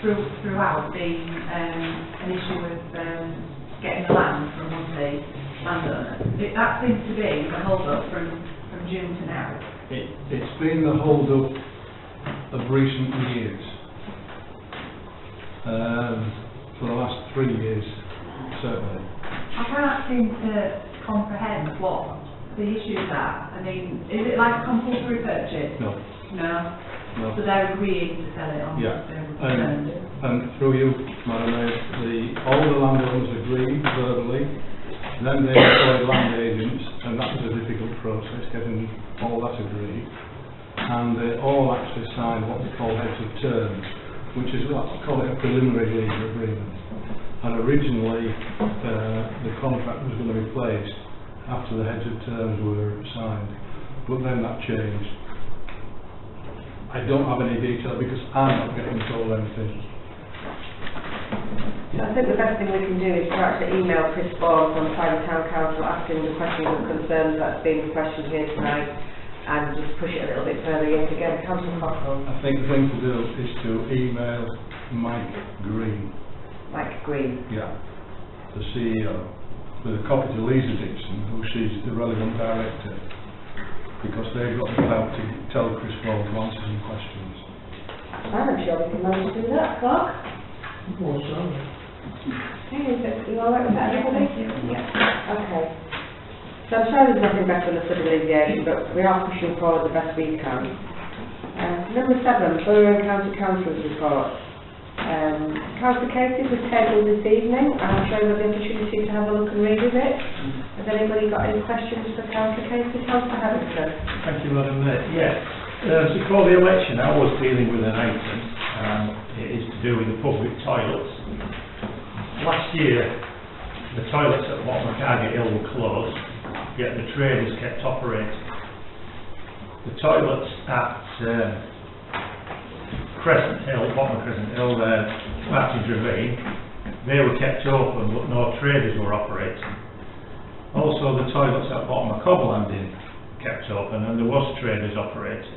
throughout been an issue with getting the land from the landowner? That seems to be the hold-up from June to now. It's been the hold-up of recent years. For the last 3 years, certainly. I can't seem to comprehend what the issues are. I mean, is it like a compulsory purchase? No. No? No. So they're agreeing to sell it on Yeah. their terms? And through you, Madam Mayor, all the landowners agreed verbally, then they employed land agents, and that was a difficult process, getting all that agreed. And they all actually signed what we call heads of terms, which is, let's call it a preliminary legal agreement. And originally, the contract was going to be placed after the heads of terms were signed, but then that changed. I don't have any detail because I'm not getting told anything. So I think the best thing we can do is to actually email Chris Bourne from Private Town Council asking the questions and concerns that's being questioned here tonight, and just push it a little bit further yet again. Councillor Cockle. I think the thing to do is to email Mike Green. Mike Green. Yeah, the CEO, with a copy to Lisa Dixon, who she's the relevant director, because they've got the power to tell Chris Bourne to answer some questions. I'm sure we can manage to do that, Clark. Well, sorry. Okay, is you all right with that, everybody? Thank you. Yeah. Okay. So I'm sorry there's nothing better than a flood alleviation, but we are pushing forward the best we can. Number 7, Borough and County Council's report. Councillor Casey was tabled this evening, and I'm sure you'll have the opportunity to have a look and read of it. Has anybody got any questions for Councillor Casey? Councillor Harrison. Thank you, Madam Mayor. Yes, before the election I was dealing with an item, it is to do with the public toilets. Last year, the toilets at bottom of Cargate Hill were closed, yet the traders kept operating. The toilets at Crescent Hill, bottom of Crescent Hill, Martin's Ravine, they were kept open, but no traders were operating. Also, the toilets at bottom of Cobb Landing kept open, and there was traders operating.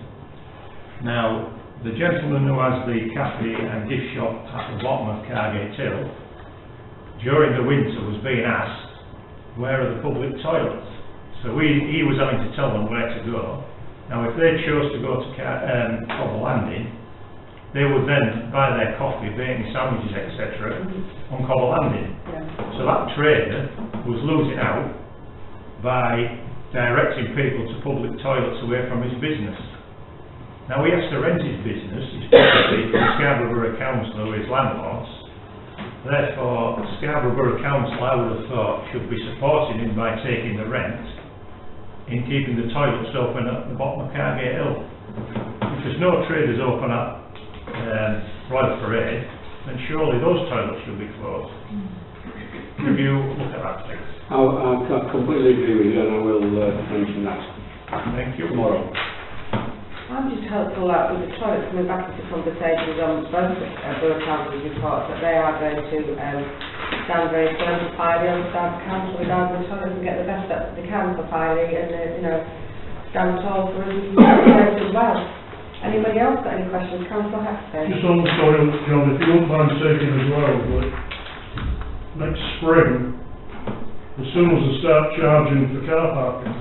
Now, the gentleman who has the cafe and gift shop at the bottom of Cargate Hill, during the winter was being asked, where are the public toilets? So he was having to tell them where to go. Now, if they chose to go to Cobb Landing, they would then buy their coffee, bacon, sandwiches, etc. on Cobb Landing. Yeah. So that trader was losing out by directing people to public toilets away from his business. Now he has to rent his business, his property, from Scarborough Borough Council, who is landlords. Therefore, Scarborough Borough Council, I would have thought, should be supporting him by taking the rent in keeping the toilets open at the bottom of Cargate Hill. If there's no traders open at Royal Parade, then surely those toilets should be closed. Have you looked at that, please? I completely agree with you, and I will mention that. Thank you. Tomorrow. I'm just hopeful that with the toilets coming back into conversations on both Borough Council's reports, that they are going to stand very firm for Filey on the council regarding the toilets and get the best that they can for Filey, and stand tall for us as well. Anybody else got any questions? Councillor Hackstead. Just on the toilet, John, if you wouldn't mind taking as well, but next spring, as soon as they start charging for car parking,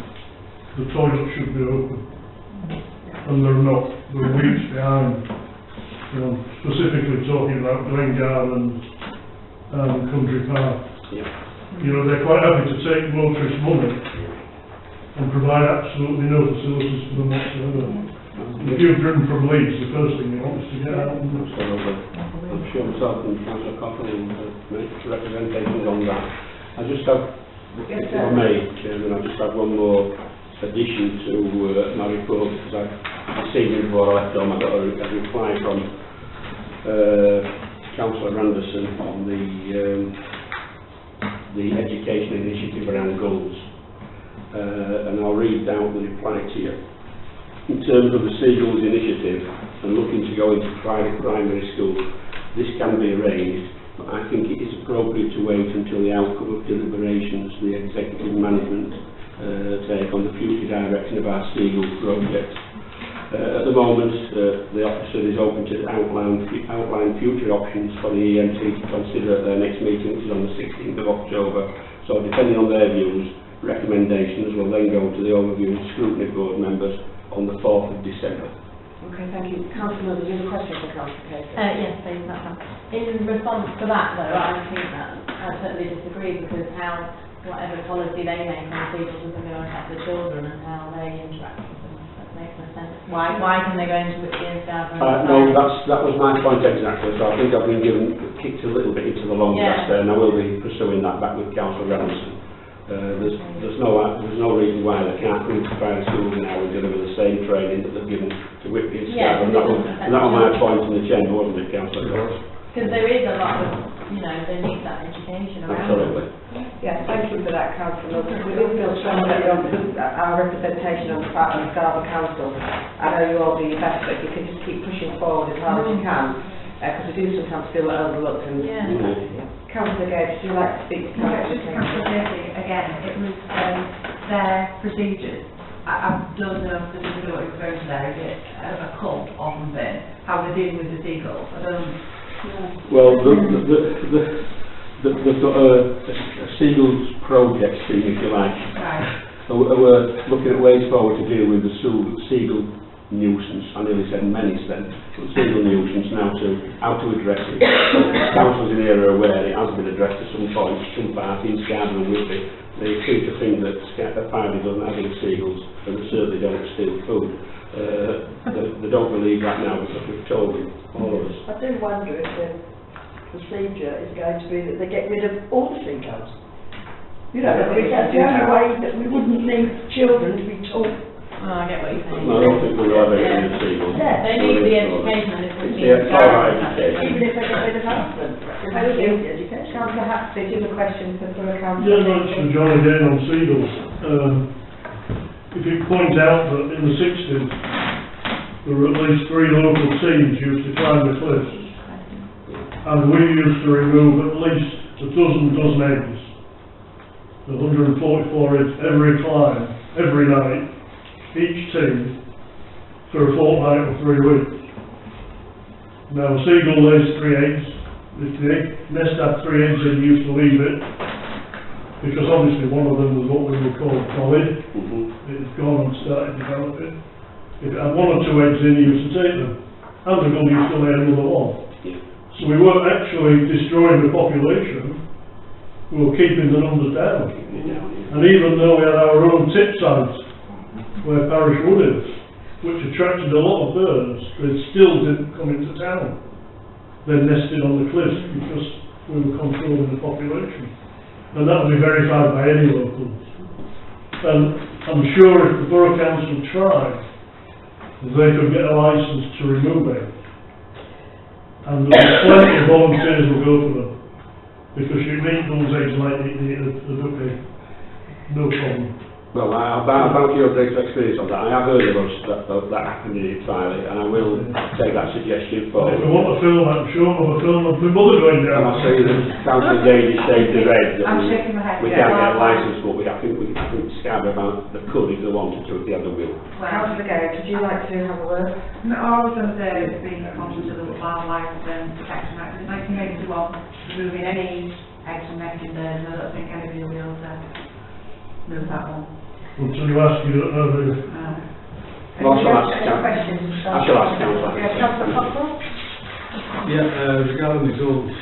the toilet should be open. And they're not, they're weeks behind. Specifically talking about Glen Garden and Country Park. Yeah. They're quite happy to take motorist money and provide absolutely no facilities for them whatsoever. If you've driven from Leeds, the first thing you want is to get out and Absolutely. I'm sure myself and Councillor Coughlin make representations on that. I just have, if I may, Chairman, I just have one more addition to my report, because I've seen it before I left home. I got a reply from Councillor Anderson on the education initiative around goals, and I'll read out the reply to you. In terms of the Seagulls initiative and looking to go into private primary schools, this can be arranged, but I think it is appropriate to wait until the outcome of deliberations the executive management take on the future direction of our Seagulls project. At the moment, the officer is open to outline future options for the EMT to consider at their next meeting, which is on the 16th of October. So depending on their views, recommendations will then go to the overview and scrutiny board members on the 4th of December. Okay, thank you. Councillor, do you have a question for Councillor Casey? Yes, please, that's in response to that, though, I think that I totally disagree, because whatever policy they make on Seagulls is going to affect the children and how they interact with them. That makes no sense. Why can they go into Whitby and Scarborough? No, that was my point exactly. So I think I've been kicked a little bit into the long grass there, and I will be pursuing that back with Councillor Anderson. There's no reason why they can't come to private schools now and deliver the same training that they've given to Whitby and Scarborough. And that was my point in the chamber, wasn't it, Councillor? Because there is a lot of, they need that education around. Absolutely. Yeah, thank you for that, Councillor. We do feel strongly on our representation on the part of the Scarborough Council. I know you all do your best, but you can just keep pushing forward as hard as you can, because we do sometimes feel overlooked. And Councillor Gage, would you like to speak to Councillor Casey, again, it was their procedures. I don't know specifically what you're referring to there. Is it a cult or something? How we're dealing with the seagulls? I don't. Well, they've got a Seagulls project team, if you like. Right. We're looking at ways forward to deal with the seagull nuisance. I nearly said menace then. But seagull nuisance now to how to address it. Councils in here are aware it has been addressed at some point, some part in Scarborough and Whitby. They seem to think that Farley doesn't have any seagulls, and they certainly don't steal food. They don't believe that now because we've told them, all of us. I do wonder if the procedure is going to be that they get rid of all the seagulls. You know, that that's the only way that we wouldn't need children to be taught. I get what you're saying. No, I don't think we'll have any seagulls. Yeah. They need the education, and it's Yeah, education. Even if they get rid of husband. Thank you. Councillor Haxley, do you have a question for Councillor? Yeah, that's for John again on seagulls. If you point out that in the 60s, there were at least 3 local teams used to climb the cliffs, and we used to remove at least a dozen eggs, the 144 eggs every climb, every night, each team, for a fortnight or 3 weeks. Now a seagull lays 3 eggs. If the nest had 3 eggs, then you used to leave it, because obviously one of them was what we would call solid. It had gone and started developing. If it had 1 or 2 eggs in, you used to take them. And the gull used to lay another one. So we weren't actually destroying the population, we were keeping the numbers down. And even though we had our own tip sites, where Parish Wood is, which attracted a lot of birds, they still didn't come into town. They nested on the cliffs because we were controlling the population. And that would be verified by any locals. And I'm sure if the Borough Council tried, they could get a licence to remove it. And there are plenty of volunteers who will go for them. Because you meet those eggs like you eat a duck egg. No problem. Well, about your great experience on that, I have heard of us that happened in Farley, and I will take that suggestion forward. If we want a film, I'm sure we'll have a film of my mother going down. And I see that Councillor Gage is saying the red that I'm shaking my head. we can't get a licence, but I think Scarborough about the could if they wanted to, if they had the will. Councillor Gage, would you like to have a word? No, I was going to say it's being conscious of the Wildlife Protection Act. In 1981, removing any eggs from nesting birds, I don't think anybody will be able to move that one. Until you ask, you don't know, do you? Well, I shall ask Councillor. Councillor Cockle? Yeah, regarding the goals,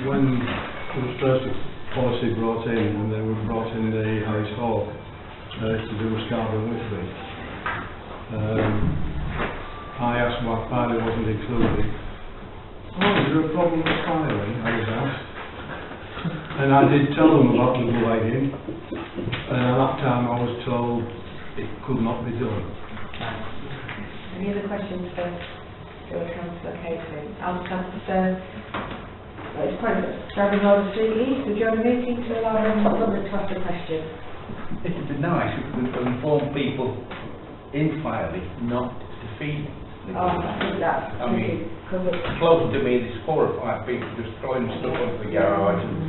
when there was first a policy brought in, and then we brought in the Harris Hall to do with Scarborough and Whitby, I asked why Filey wasn't included. Oh, is there a problem with Filey? I was asked. And I did tell them about the legging, and at that time I was told it could not be done. Any other questions for Councillor Casey? Councillor it's quite driving over to East, would you have a meeting to allow them to ask a question? It would be nice if we could inform people in Filey not to feed the Oh, I think that's I mean, covered. close to me there's 4 or 5 people just throwing stuff onto the garage and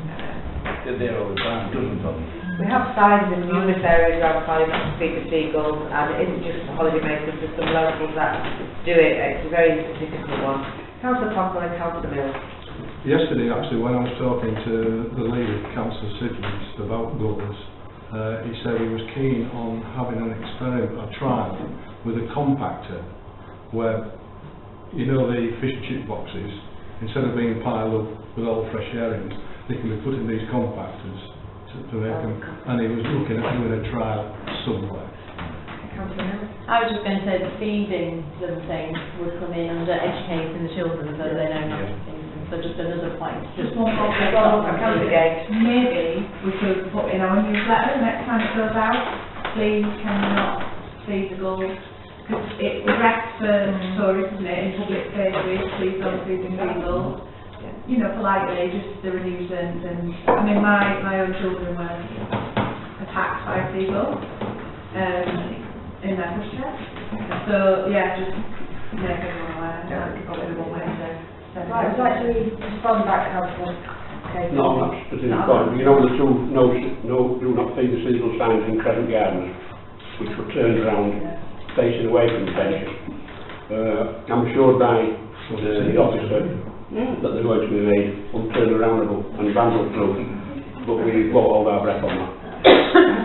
they're there all the time, dozens of them. We have signs in numerous areas around Valley not to feed the seagulls, and it isn't just the holiday makers, there's some locals that do it. It's a very difficult one. Councillor Coughlin and Councillor Mills. Yesterday, actually, when I was talking to the leader, Councillor Sidgwick, about gutters, he said he was keen on having an experiment, a trial, with a compactor, where, you know, the fish and chip boxes, instead of being piled up with all fresh herrings, they can be put in these compactors to make them, and he was looking at doing a trial somewhere. I was just going to say the feeding them thing would come in under educating the children so they know how to feed them. So just another point. Just one more Gate. Maybe we could put in our newsletter next time it goes out, please can you not feed the gulls? Because it's direct for tourists, isn't it, in public spaces, please don't feed the seagulls. You know, politely, just they're a nuisance, and I mean my own children were attacked by a seagull in their pushchair. So yeah, just make everyone aware. I've got everyone aware. Right, would you like to respond back, Councillor Casey? No, that's specific point. You know the two do not feed the seagull signs in Crescent Gardens, which were turned around facing away from the benches. I'm assured by the officer that they're going to be made unturnaroundable and vandal-proof, but we won't hold our breath on that.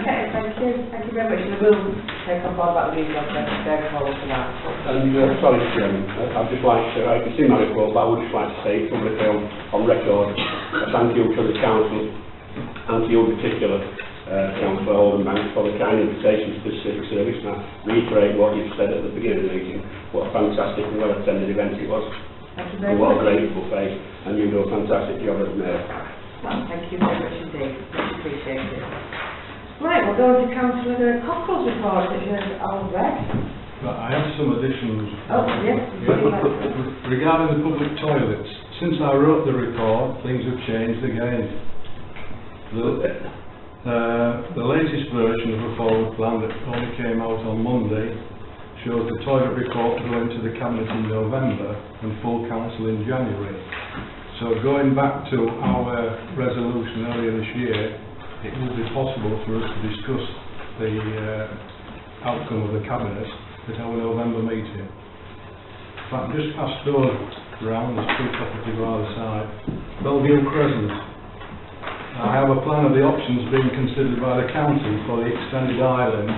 Okay, thank you. Thank you very much. We will take on board about the newsletter going forward for that. And sorry, Chairman, I'd just like to, it's in my report, but I would just like to say publicly on record, thank you to the Council and to you in particular, Councillor Holdenbank, for the kind invitation to the civic service. And I reiterate what you said at the beginning of the meeting, what a fantastic and well-attended event it was. Thank you very and what much. a grateful face, and you do a fantastic job as Mayor. Well, thank you very much indeed. Much appreciated. Right, we'll go on to Councillor Cockle's report, which is all read. But I have some additions. Oh, yes. Regarding the public toilets, since I wrote the report, things have changed again. The latest version of the forward plan that only came out on Monday shows the toilet report going to the Cabinet in November and full council in January. So going back to our resolution earlier this year, it will be possible for us to discuss the outcome of the Cabinet at our November meeting. In fact, just past door round, there's 2 properties by the side, Bellevue Crescent. I have a plan of the options being considered by the council for the extended island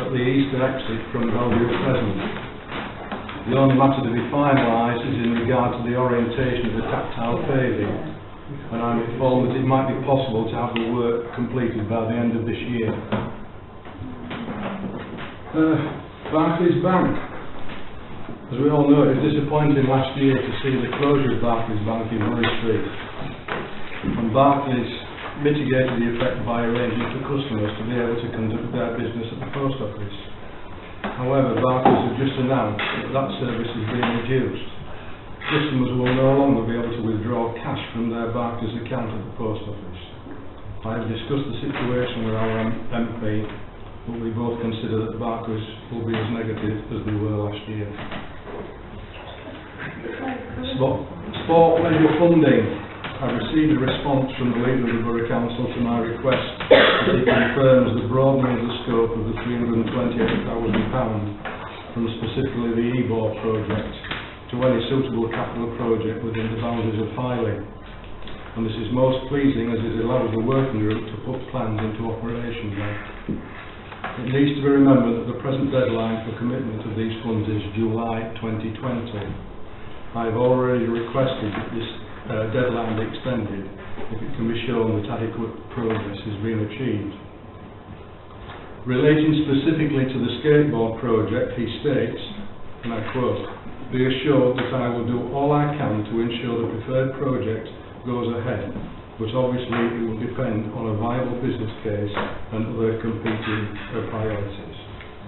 at the eastern exit from Bellevue Crescent. The only matter to be finalised is in regard to the orientation of the tactile paving, and I'm informed that it might be possible to have the work completed by the end of this year. Barclays Bank. As we all know, it was disappointing last year to see the closure of Barclays Bank in Murray Street. And Barclays mitigated the effect by arranging for customers to be able to conduct their business at the post office. However, Barclays have just announced that that service is being reduced. Customers will no longer be able to withdraw cash from their Barclays account at the post office. I have discussed the situation with our MP, but we both consider that Barclays will be as negative as they were last year. Sport leisure funding. I've received a response from the leader of the Borough Council to my request that he confirms the broadening of the scope of the £328,000 from specifically the EBOR project to any suitable capital project within the boundaries of Filey. And this is most pleasing as it allows the working group to put plans into operation now. It needs to be remembered that the present deadline for commitment of these funds is July 2020. I have already requested that this deadline be extended if it can be shown that adequate progress has been achieved. Relating specifically to the skateboard project, he states, and I quote, "Be assured that I will do all I can to ensure the preferred project goes ahead, but obviously it will depend on a viable business case and other competing priorities."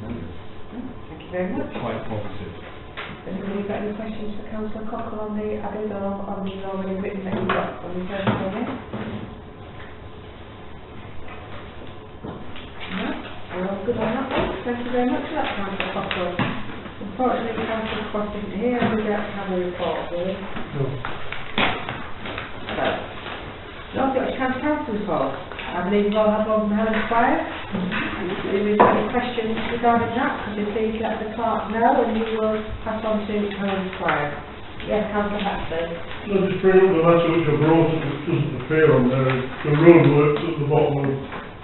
Thank you very much. Quite positive. Anybody got any questions for Councillor Cockle on the added or on the already written that you've got on the first one? No? We're all good on that one. Thank you very much for that, Councillor Cockle. Unfortunately, Councillor Cross isn't here, and we don't have a report, do we? No. No, I've got a council report. I believe we'll have one from Helen Squire. If you've got any questions regarding that, could you please let the clerk know, and you will pass on to Helen Squire. Yes, Councillor Haxley. I'll just bring up the matter which I brought up, which doesn't appear on there, the road works at the bottom of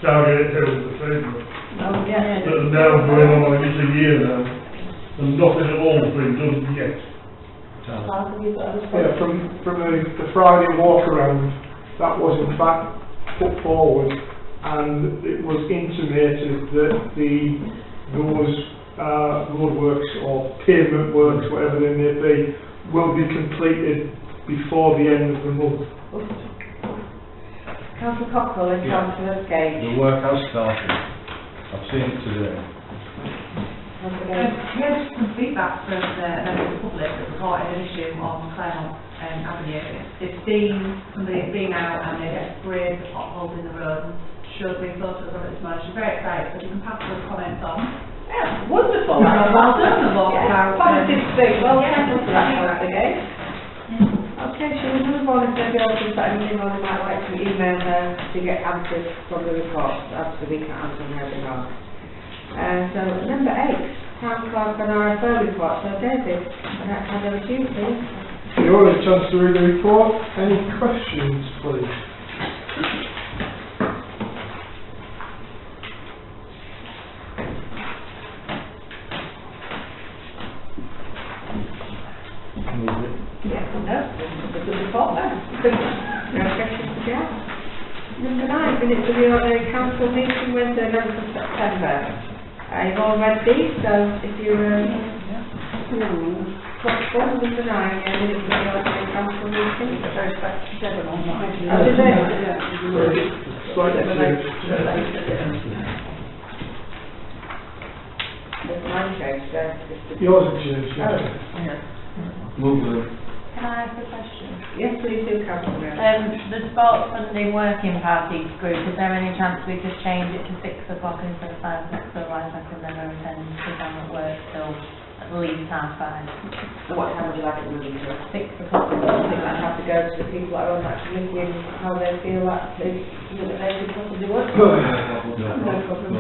Target Hill, the pavement. Oh, yeah. That are now going on like it's a year now, and nothing at all has been done yet. Clark, have you got a response? Yeah, from the Friday walk around, that was in fact put forward, and it was intimated that those roadworks or pavement works, whatever they may be, will be completed before the end of the month. Councillor Cockrell and Councillor Gage. The work has started. I've seen it today. Councillor Gage. Yeah, just some feedback from the members of the public that reported an issue on Claremont Avenue. It's been, somebody's been out and they get sprayed the potholes in the road and showed me photos of it this morning. She's very excited, so you can pass those comments on. Yeah, wonderful. Well done, about Positive thing. Well, thank you for that, Councillor Gage. Okay, shall we move on if maybe else has got anything on, we might like to email her to get answers from the report, after we can answer on her behalf. So, number 8, Town Clerk and RFO report. So, David, I'd hand over to you, please. You already a chance to read the report. Any questions, please? Yeah, no, it's a good report there. No questions to get. Number 9, minutes of the ordinary council meeting, Wednesday, 11th of September. You've all read these, so if you're comfortable, number 9, minutes of the ordinary council meeting. Very back to 7 on that. Oh, did they? Slightly changed. There's mine changed there. Yours have changed, Oh, yeah. yeah. Move them. Can I ask a question? Yes, please do, Councillor. The sports funding working party group, is there any chance we could change it to 6 o'clock instead of 5 o'clock, otherwise I can never attend because I'm at work till at least 5:30. So what time would you like it moving to? 6 o'clock. I think I'd have to go to the people that are on that committee and how they feel that they could possibly work. No problem.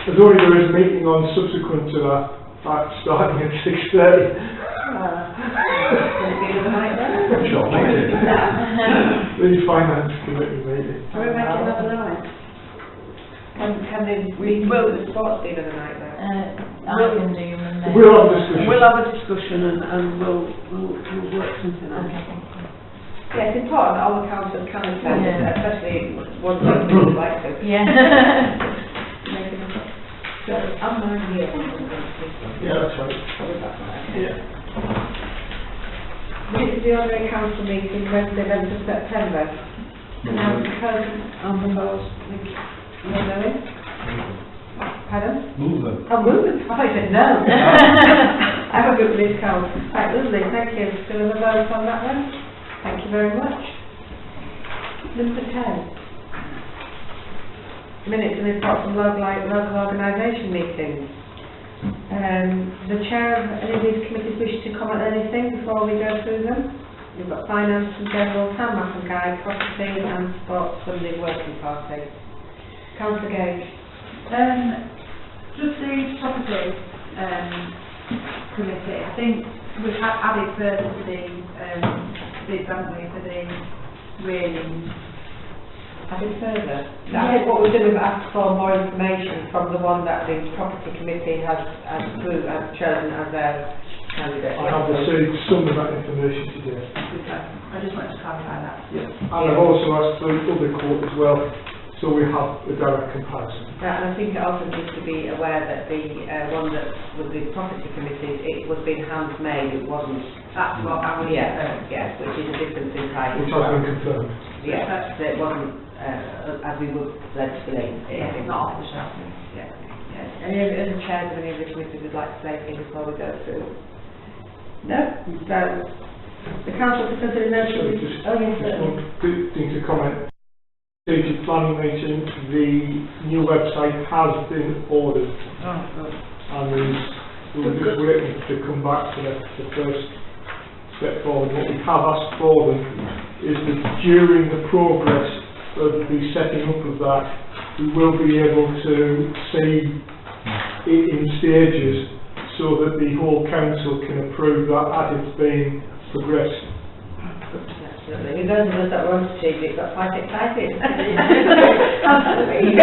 There's already there is a meeting on subsequent to that, starting at 6:30. Going to be another night then? Short meeting. The finance committee meeting. Can we make it another night? Can they read the sports be another night then? I can do Monday. We'll have a discussion. We'll have a discussion and we'll work something out. Yeah, it's important that all the councillors can attend, Yeah. especially ones that would like to. Yeah. So, I'm not here. Yeah, that's right. Probably that's right. Yeah. Minutes of the ordinary council meeting, Wednesday, 11th of September. Now, propose, you're going? Pardon? Move them. Oh, move it. I thought you said no. I have a good list, Carl. Right, lovely, thank you. Do we have a vote on that one? Thank you very much. Number 10. Minutes and report from local organisation meetings. The chair of any of these committees wish to comment on anything before we go through them? We've got finance and general, town map and guide, property and sports funding working party. Councillor Gage. Just the property committee, I think we've added further to the bids, haven't we, for the railings. Added further? I think what we'll do is ask for more information from the one that the property committee has chosen as their candidate. I have received some of that information today. I just wanted to clarify that. Yeah. And I've also asked for other quote as well, so we have a direct comparison. And I think it also needs to be aware that the one that was the property committees, it was being handmade, it wasn't. That's what I was Yes, which is a difference in price. Which has been confirmed. Yes, so it wasn't as we would led to believe. it's not off the shelf. Yeah. Any other chairs of any of the committees would like to say anything before we go through? No? So, the council to consider notion. Just yes, one thing to comment. Strategic planning meeting, the new website has been ordered. Oh, good. And we're just waiting to come back to the first step forward. What we have asked for them is that during the progress of the setting up of that, we will be able to see it in stages so that the whole council can approve that as it's being progressed. Absolutely. Those of us that were on strategic got quite excited. Absolutely.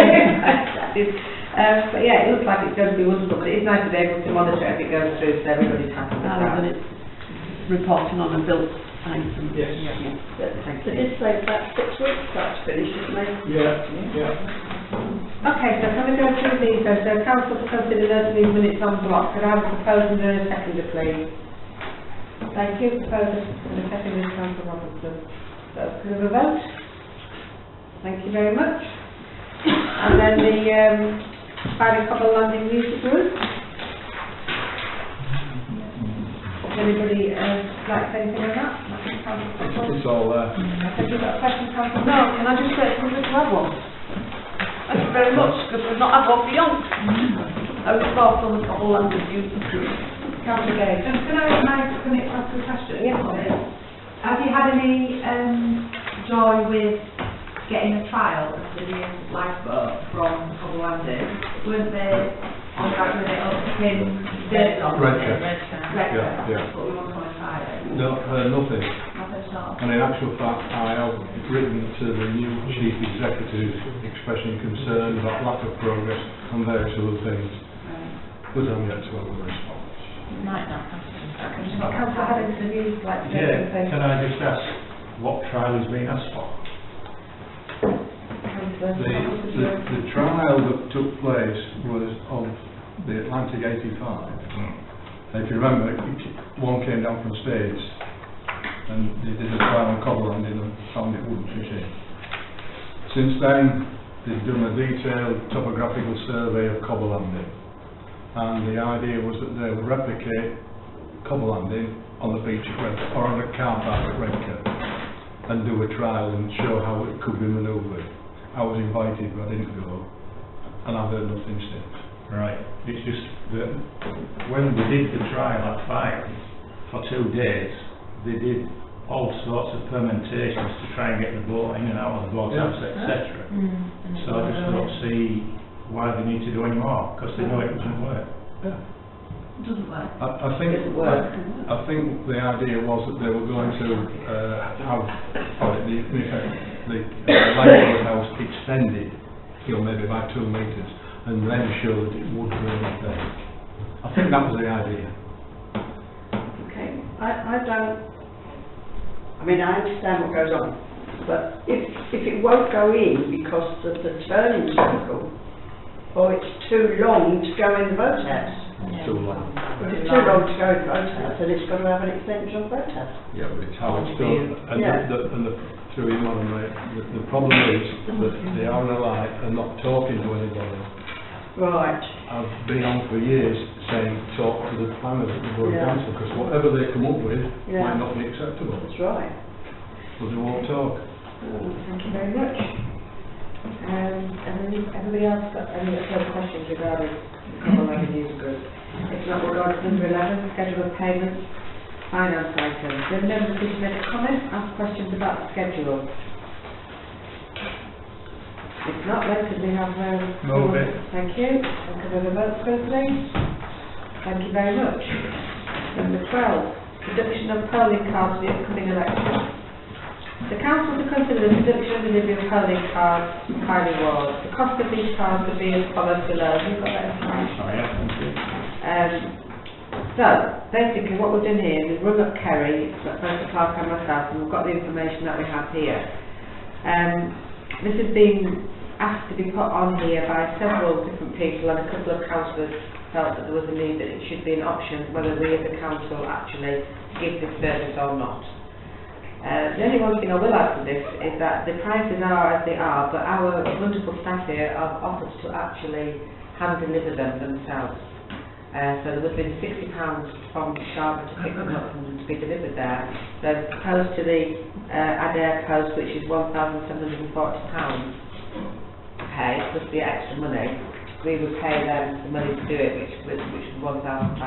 But yeah, it looks like it's going to be wonderful, but it is nice to be able to monitor it as it goes through so everybody's happy with that. And it's reporting on a built item. Yes. Thank They you. did say about 6 weeks that's finished, isn't it? Yeah. Okay, so can we go through these then? So council to consider noting these minutes on block. Could I have a proposer and a seconder, please? Thank you. Proposer and a seconder, Councillor Robinson. So could we have a vote? Thank you very much. And then the Spider Cobble Landing Music Group. Does anybody like to say anything on that? It's all there. Have you got a question, Councillor? No, can I just say it's lovely to have one? Thank you very much, because we've not had one for yonks. I was thought on the Cobble Landing Music Group. Councillor Gay. Can I ask a question? Yes. Have you had any joy with getting a trial of the new lifeboat from Cobble Landing? Weren't they on track with it up in Redcar. Redcar. Yeah. That's what we want on Friday. No, nothing. Nothing at all. And in actual fact, I have written to the new chief executive expressing concern about lack of progress and various other things, but I'm yet to have a response. Might not have to. Councillor Haddington, have you like to say something? Can I just ask what trial is being asked for? The trial that took place was of the Atlantic 85. If you remember, one came down from States and they did a trial on Cobble Landing and found it wouldn't fit in. Since then, they've done a detailed topographical survey of Cobble Landing, and the idea was that they would replicate Cobble Landing on the beach at Redcar, or on a car park at Redcar, and do a trial and show how it could be manoeuvred. I was invited, but I didn't go, and I've heard nothing since. Right. It's just that when we did the trial at Fire for 2 days, they did all sorts of permutations to try and get the boat in and out of the boathouse, etc. So I just don't see why they need to do any more, because they know it doesn't work. Yeah. It doesn't work. I think the idea was that they were going to have the lifeboat house extended, maybe by 2 metres, and then show that it would really there. I think that was the idea. Okay, I understand what goes on, but if it won't go in because of the turning circle, or it's too long to go in the boathouse. It's too long. If it's too long to go in the boathouse, then it's got to have an extension on the boathouse. Yeah, but it's how it's done. And through you, Madam Mayor, the problem is that the RLI are not talking to anybody. Right. I've been on for years saying talk to the planners at the Borough Council, because whatever they come up with might not be acceptable. That's right. But they won't talk. Thank you very much. Everybody else got any further questions regarding the Cobble Landing User Group? If not, we'll go on to number 11, schedule of payments, finance items. Does members wish to make a comment, ask questions about the schedule? If not, then could we have Move it. Thank you. And could we have a vote, please? Thank you very much. Number 12, production of polling cards for the upcoming election. The Council to consider the production and delivery of polling cards and card awards. The cost of these cards will be as follows below. You've got that information? So, basically what we've done here is we've rung up Kerry, both the clerk and myself, and we've got the information that we have here. This has been asked to be put on here by several different people, and a couple of councillors felt that there was a need that it should be an option whether we as a council actually give this service or not. The only one thing I will add to this is that the prices are as they are, but our wonderful staff here have offered to actually hand deliver them themselves. So there would have been £60 from Scarborough to pick them up and to be delivered there. So opposed to the Adair post, which is £1,740 pay plus the extra money, we would pay them the money to do it, which was £1,500.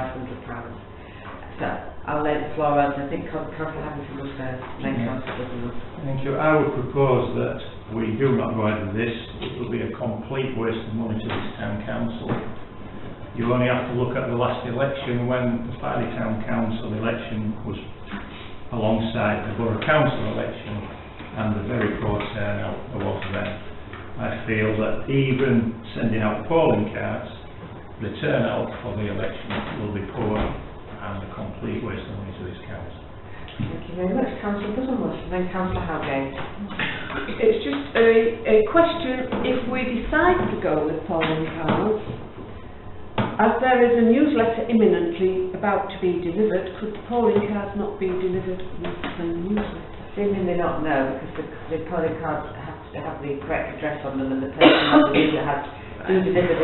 So I'll lay the floor out. I think Councillor Hamilton was first, then Councillor Dudley. Thank you. I would propose that we do not go ahead with this. It will be a complete waste of money to this town council. You only have to look at the last election when the Filey Town Council election was alongside the Borough Council election and the very poor turnout there was then. I feel that even sending out polling cards, the turnout for the election will be poor and a complete waste of money to this council. Thank you very much. Councillor Butterworth, then Councillor Howgate. It's just a question, if we decide to go with polling cards, as there is a newsletter imminently about to be delivered, could the polling cards not be delivered with the newsletter? Seemingly not, no, because the polling cards have to have the correct address on them, and the person who deliver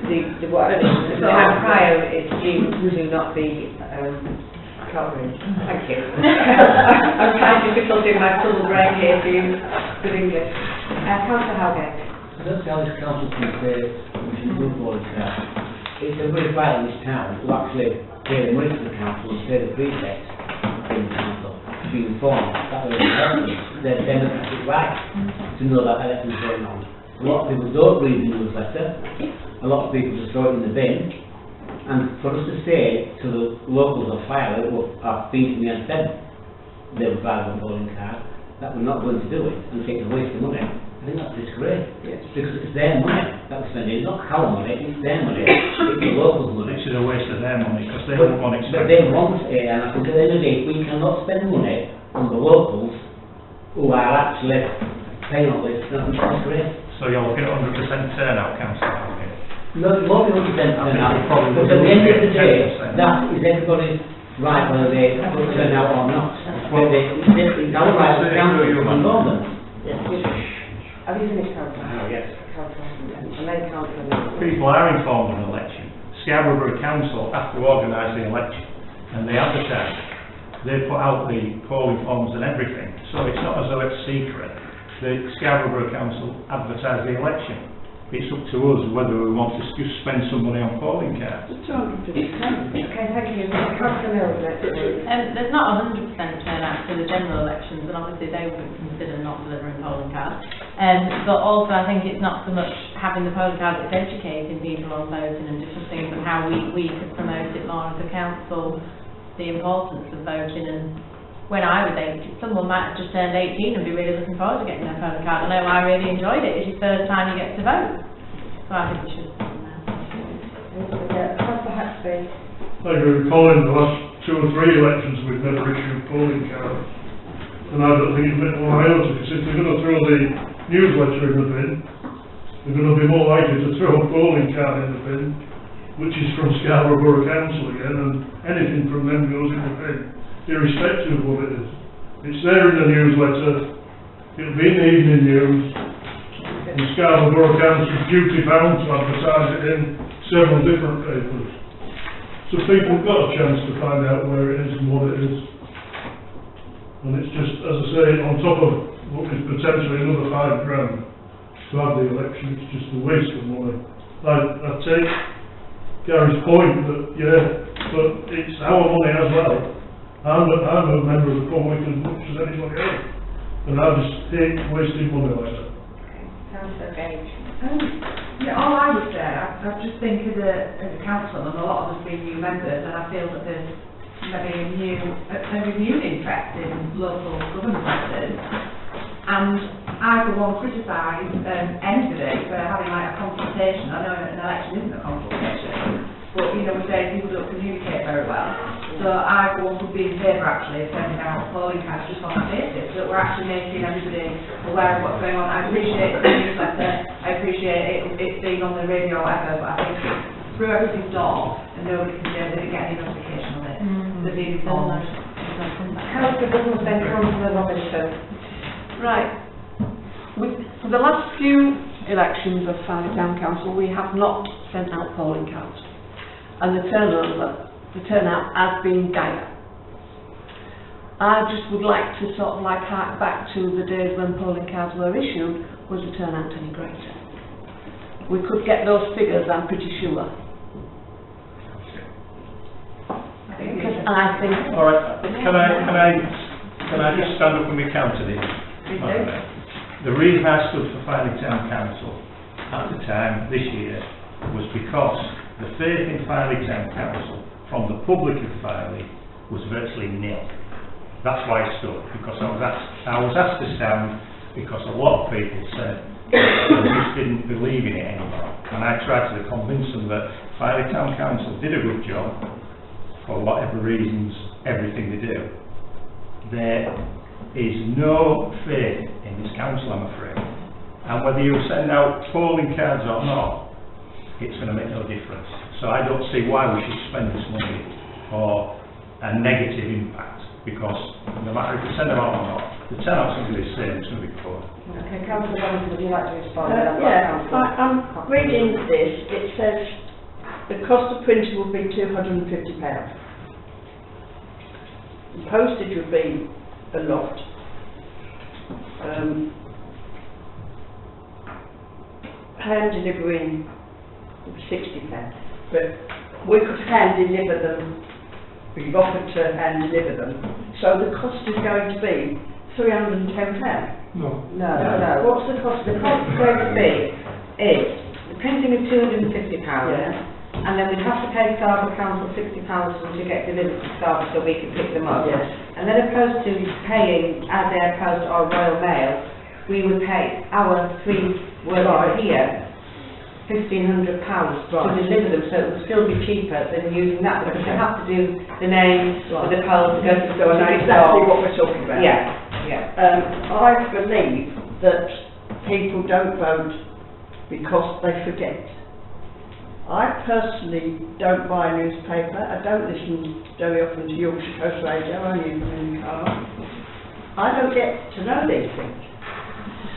the whatever the time prior is deemed to not be thank you. I'm trying difficulty in my full brain here to use good English. Councillor Howgate. I don't see how this council can say we should do polling cards. It's a very vital in this town to actually pay the money to the council and pay the prefects in the council to be informed. That way their democratic right to know that election's going on. A lot of people don't read the newsletter. A lot of people just throw it in the bin. And for us to say to the locals of Fire who are feeding me and said they would buy a polling card, that we're not going to do it and take a waste of money, I think that's disgrace. Yes. Because it's their money that we're spending, it's not our money, it's their money, it's the locals' money. Which is a waste of their money because they don't want it. But they want it, and I think at the end of the day, if we cannot spend money on the locals who are actually paying all this, then it's disgrace. So you're looking at 100% turnout, Councillor? No, it won't be 100% turnout, but at the end of the day, that is everybody's right whether they turn out or not. Well, it's our right to council to inform them. Have you finished, Councillor? Yes. And then Councillor. People are informed of an election. Scarborough Council have to organise the election and they advertise. They put out the polling forms and everything, so it's not as though it's secret. The Scarborough Council advertise the election. It's up to us whether we want to just spend some money on polling cards. Okay, thank you. Councillor Mills, there's not 100% turnout for the general elections, and obviously they would consider not delivering polling cards. But also I think it's not so much having the polling cards, it's educating people on voting and different things and how we could promote it more as a council, the importance of voting. And when I was 18, someone might have just turned 18 and be really looking forward to getting their polling card. I know I really enjoyed it. It's your first time you get to vote. So I think we should. Councillor Haxby. I recall in the last 2 or 3 elections we've never issued polling cards. And I don't think it's a bit more iota, because if they're going to throw the newsletter in the bin, they're going to be more likely to throw a polling card in the bin, which is from Scarborough Borough Council again, and anything from them goes in the bin, irrespective of what it is. It's there in the newsletter, it'll be in the evening news, and Scarborough Borough Council's duty bound to advertise it in several different papers. So people have got a chance to find out where it is and what it is. And it's just, as I say, on top of what is potentially another £5 to have the election, it's just a waste of money. I take Gary's point that, yeah, but it's our money as well. I'm a member of the public as much as anybody else. And I just hate wasting money like that. Councillor Gage. Yeah, all I would say, I just think as a council, and a lot of us being new members, and I feel that there's maybe a renewed interest in local government matters. And I, for one, criticise anybody for having like a consultation. I know an election isn't a consultation, but you know, we say people don't communicate very well. So I would be in favour actually of sending out polling cards just on that basis, that we're actually making everybody aware of what's going on. I appreciate the newsletter, I appreciate it being on the radio or whatever, but I think through everything's door and nobody can say they didn't get any notification of it. They've been informed. Councillor Douglas, then Councillor Robinson. Right. For the last few elections of Farnley Town Council, we have not sent out polling cards. And the turnout has been dire. I just would like to sort of like hark back to the days when polling cards were issued. Was the turnout any greater? We could get those figures, I'm pretty sure. Because I think... All right, can I just stand up and recount this? The reason I stood for Farnley Town Council at the time this year was because the faith in Farnley Town Council from the public of Farnley was virtually nil. That's why I stood, because I was asked to stand because a lot of people said they just didn't believe in it anymore. And I tried to convince them that Farnley Town Council did a good job for whatever reasons, everything they do. There is no faith in this council, I'm afraid. And whether you send out polling cards or not, it's going to make no difference. So I don't see why we should spend this money for a negative impact, because no matter if we send them out or not, the turnout's going to be the same, it's going to be poor. Okay, Councillor Robinson, would you like to respond? I'm reading this, it says the cost of printing will be £250. Postage would be a lot. Hand delivering would be £60, but we could hand deliver them. We've offered to hand deliver them, so the cost is going to be £310. No. No. What's the cost? The cost is going to be is the printing of £250, and then we'd have to pay Scarborough Council £60 to get delivered to Scarborough so we can pick them up. Yes. And then opposed to paying Adair Post or Royal Mail, we would pay our three workers here £1,500 to deliver them, so it would still be cheaper than using that, because you have to do the names for the post to go to store. Exactly what we're talking about. Yeah. I believe that people don't vote because they forget. I personally don't buy a newspaper. I don't listen very often to Yorkshire Coast Radio, only if I'm in the car. I don't get to know these things.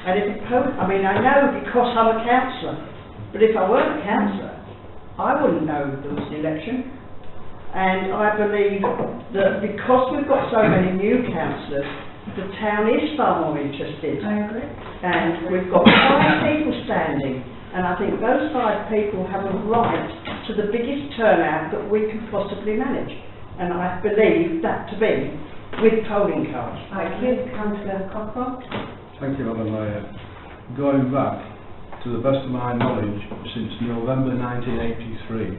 And if I know because I'm a councillor, but if I weren't a councillor, I wouldn't know there was an election. And I believe that because we've got so many new councillors, the town is far more interested. I agree. And we've got 5 people standing, and I think those 5 people have a right to the biggest turnout that we can possibly manage. And I believe that to be with polling cards. Thank you. Councillor Cockrell. Thank you, Madam Mayor. Going back, to the best of my knowledge, since November 1983,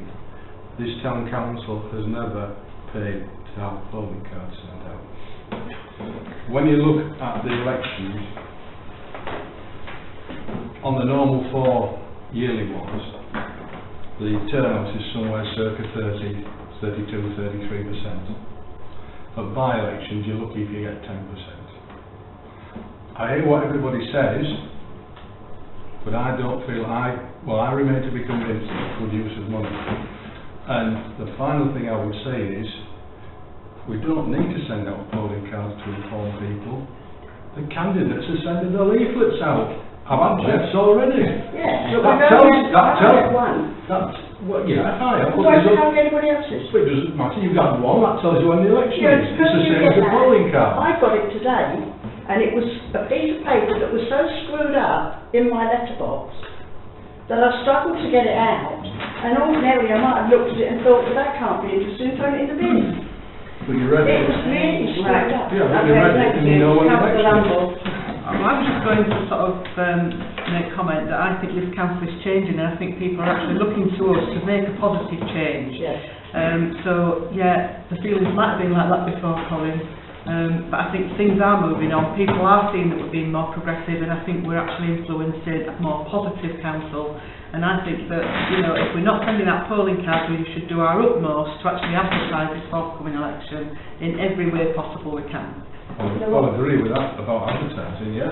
this town council has never paid to have polling cards sent out. When you look at the elections, on the normal 4 yearly ones, the turnout is somewhere circa 32, 33%. At by-elections, you're lucky if you get 10%. I hear what everybody says, but I don't feel I remain to be convinced of the good use of money. And the final thing I would say is, we don't need to send out polling cards to inform people. The candidates are sending the leaflets out. I've had checks already. Yeah, I have. Why do you have anybody else's? But it doesn't matter, you've got one, that tells you when the election is. It's the same as a polling card. I got it today, and it was a piece of paper that was so screwed up in my letterbox that I struggled to get it out, and ordinarily I might have looked at it and thought, well, that can't be interesting, throw it in the bin. But you read It it. was really screwed up. Yeah, but you read it and you know when the election is. I'm just going to sort of make comment that I think this council is changing, and I think people are actually looking to us to make a positive change. Yes. So yeah, the feelings might have been like that before, Colin, But I think things are moving on. People are seeing that we're being more progressive, and I think we're actually influencing a more positive council. And I think that, you know, if we're not sending out polling cards, we should do our utmost to actually advertise this forthcoming election in every way possible we can. I'll agree with that about advertising, yeah.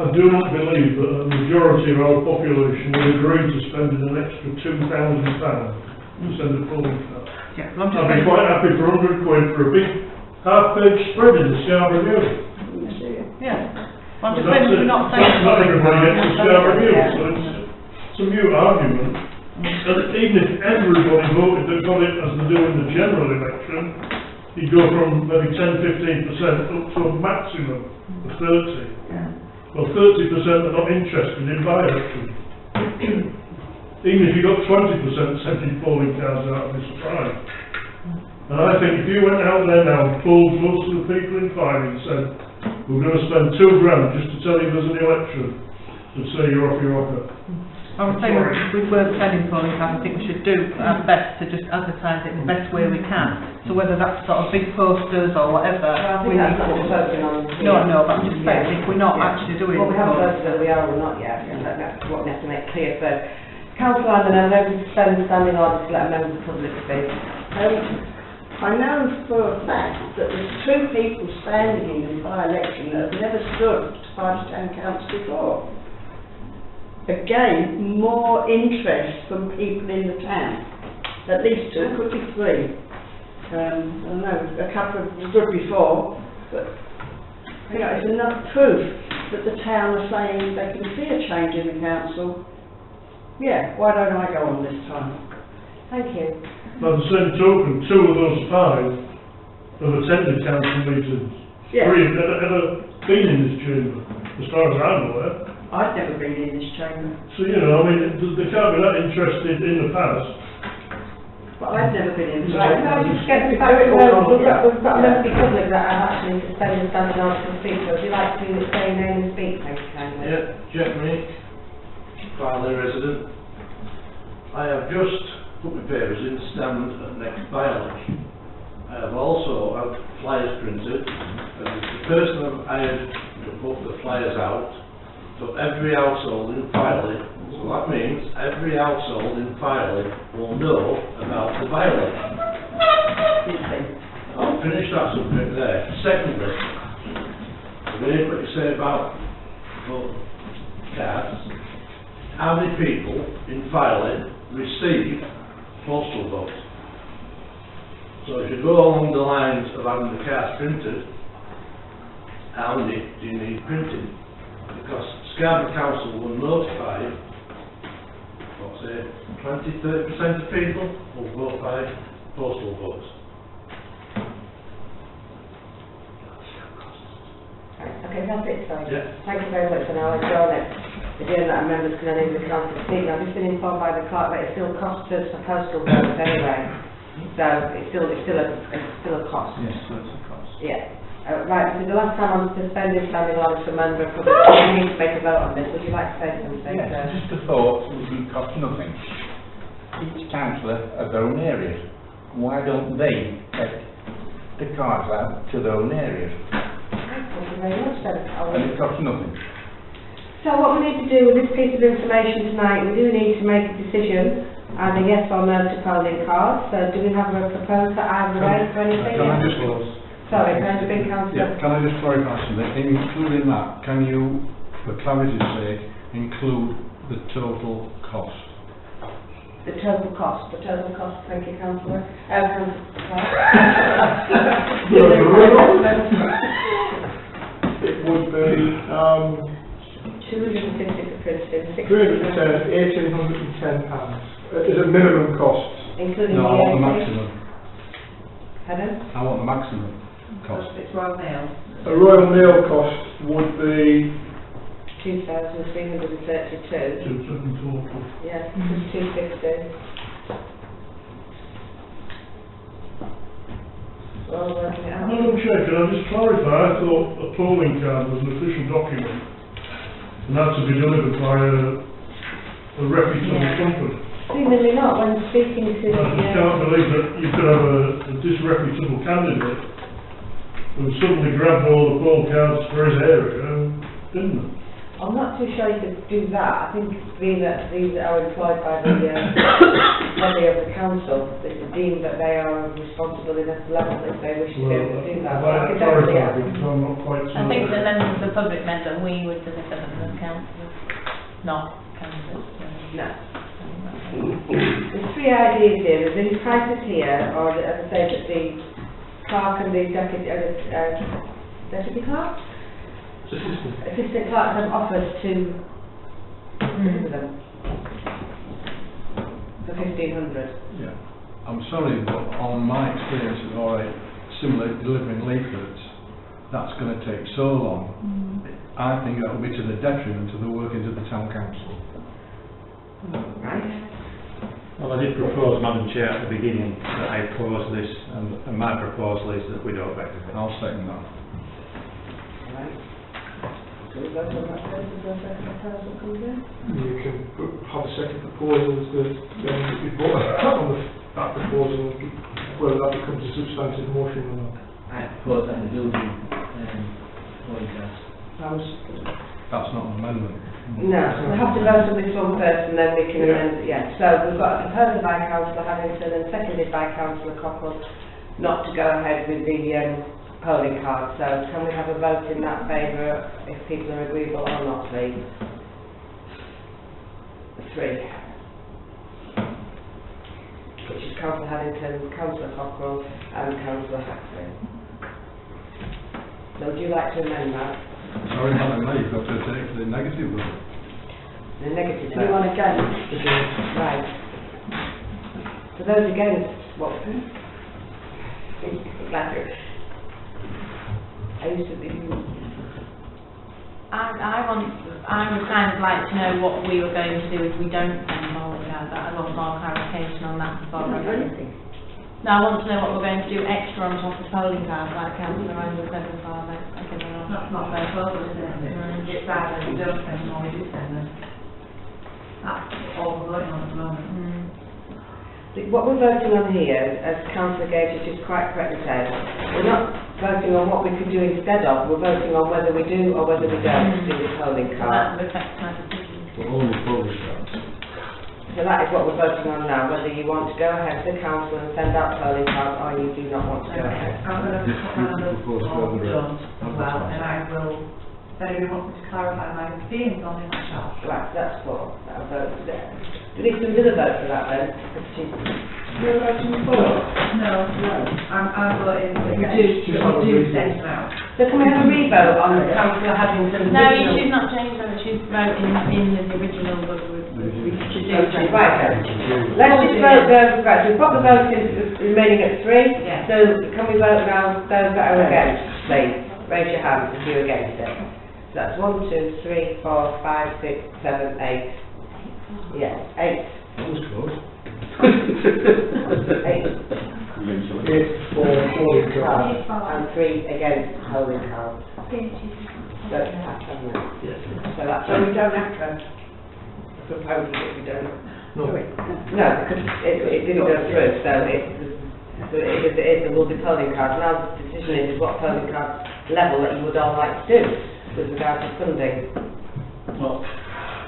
I do not believe that a majority of our population will agree to spending an extra £2,000 to send a polling card. Yeah, well, I'd be quite happy for £100 for a big half-page spread in the Scarborough Review. Yeah. Well, I'm just saying we're not saying not everybody gets the Scarborough Review, so it's a mute argument. And even if everybody voted that got it as they do in the general election, you go from maybe 10-15% up to a maximum of 30. Well, 30% are not interested in by-elections. Even if you got 20% sending polling cards out, I'd be surprised. And I think if you went out there now and polled most of the people in Firing and said, we're going to spend £2,000 just to tell you there's an election, they'd say you're off your rocker. I would say we weren't sending polling cards. I think we should do our best to just advertise it in the best way we can. So whether that's sort of big posters or whatever, we need to. No, but I'm just saying if we're not actually doing. Well, we haven't voted whether we are or not yet, and that's what we have to make clear. So, Councillor Allen, I know to suspend standing orders to let a member of the public speak. I know for a fact that there's two people standing in the by-election that have never stood to Five Town Council before. Again, more interest from people in the town. At least two, could be three. I don't know, a couple of stood before, but you know, it's enough proof that the town are saying they can see a change in the council. Yeah, why don't I go on this time? Thank you. By the same token, 2 of those 5 have attended council meetings. Yeah. 3 have never been in this chamber, as far as I'm aware. I've never been in this chamber. So, you know, I mean, they can't be that interested in the past. But I've never been in this Right, chamber. can I just get back to we've got a member of the public that have actually suspended standing orders to speak. So would you like to say your name and speak, thank you kindly? Yeah, Jeff Meek, Farley resident. I have just put my papers in to stand at the next by-election. I have also had flyers printed, and the person I've hired to put the flyers out to every household in Filey. So that means every household in Filey will know about the by-election. I'll finish that subject there. Secondly, I've been able to say about vote cards. How many people in Filey receive postal votes? So if you go along the lines of having the cards printed, how many do you need printed? Because Scarborough Council will notify, what's it, 20-30% of people will vote by postal votes. Okay, that's it, sorry. Yeah. Thank you very much, and I'll adjourn it. Again, that members can enable the council to speak. I've just been informed by the clerk that it still costs us for postal votes anyway. So it's still a cost. Yes, that's a cost. Yeah. Right, so the last time I was suspended standing orders for member of public, we need to make a vote on this. Would you like to say something? Yes, just a thought, it would cost nothing. Each councillor has their own areas. Why don't they take the cards out to their own areas? Thank you very much then. And it costs nothing. So what we need to do with this piece of information tonight, we do need to make a decision, either yes or no to polling cards. So do we have a proposal either way for anything? Can I just Sorry, can I just bring councillor? Yeah, can I just clarify something? Including that, can you, for clarity's sake, include the total cost? The total cost, thank you, councillor. It would be 250 for printing, £1,810 is a minimum cost. including No, I want the VAT. maximum. Pardon? I want the maximum cost. It's Royal Mail. A Royal Mail cost would be 2,332. 2,740. Yes, 250. Well, working it out. Madam Chair, can I just clarify? I thought a polling card was an official document and had to be delivered by a reputable company. seemingly not, when speaking to the... I can't believe that you could have a disreputable candidate who suddenly grabbed all the poll cards for his area and didn't they? I'm not too sure you could do that. I think being that these are employed by the body of the council, it's deemed that they are responsible enough level if they wish to be able to do that. But I could definitely ask. I'm not quite sure. I think the members of the public meant that we would deliver them as councillors, not candidates. No. There's three ideas here. There's these prices here, or as I say, that the clerk and the deputy clerk? Assistant clerks have offers to them for 1,500. Yeah. I'm sorry, but on my experience at alright, similar delivering leaflets, that's going to take so long. I think that will be to the detriment of the workings of the town council. Right. Well, I did propose, Madam Chair, at the beginning that I oppose this, and my proposal is that we don't back it. I'll second that. Right. So we vote on that first, is there a second proposal comes in? You can have a second proposal that you vote on that proposal, whether that becomes a substantive motion or not. I propose that the building, podcast. That's not an amendment. No, we have to vote on this one first and then we can amend, So we've got a proposal by Councillor Haddington and seconded by Councillor Cockle not to go ahead with the polling card. So can we have a vote in that favour if people are agreeable or not, please? 3. Which is Councillor Haddington, Councillor Cockrell and Councillor Haxley. So would you like to amend that? Sorry, Madam Mayor, you've got to take the negative vote. The negative vote? You want against? Right. For those against, what? I would kind of like to know what we were going to do if we don't send polling cards out. I want more clarification on that before I do anything. No, I want to know what we're going to do extra on top of polling cards, like Councillor Ryan said before. That's not very clever, is it? It's either we don't send them or we do send them. That's all we're voting on at the moment. What we're voting on here, as Councillor Gage has just quite correctly said, we're not voting on what we could do instead of, we're voting on whether we do or whether we don't do the polling card. That affects my decision. But only polling cards. So that is what we're voting on now, whether you want to go ahead to the council and send out polling cards or you do not want to go ahead. I'm going to put my numbers on done as well, and I will, if anybody wants me to clarify my feelings on it, I shall. Right, that's 4. That'll vote there. Do we need to do another vote for that then? You're voting for? No. I'm voting we do send them out. So can we have a re-vote on Councillor Haddington's No, you original? should not change that. She's voting in the original, but we should do Okay, right then. Let's just vote those, right, so we've got the vote remaining at 3. Yeah. So can we vote now those that are against, please? Raise your hand if you're against it. So that's 1, 2, 3, 4, 5, 6, 7, 8. Yeah, 8. That was close. 8. It's for polling cards. And 3 against polling cards. So it's passed, hasn't it? Yes. So that's So we don't have to propose it if we don't. No. No, because it didn't go through, so it will be polling cards. Now the decision is what polling card level that you would all like to do with regard to funding. Well,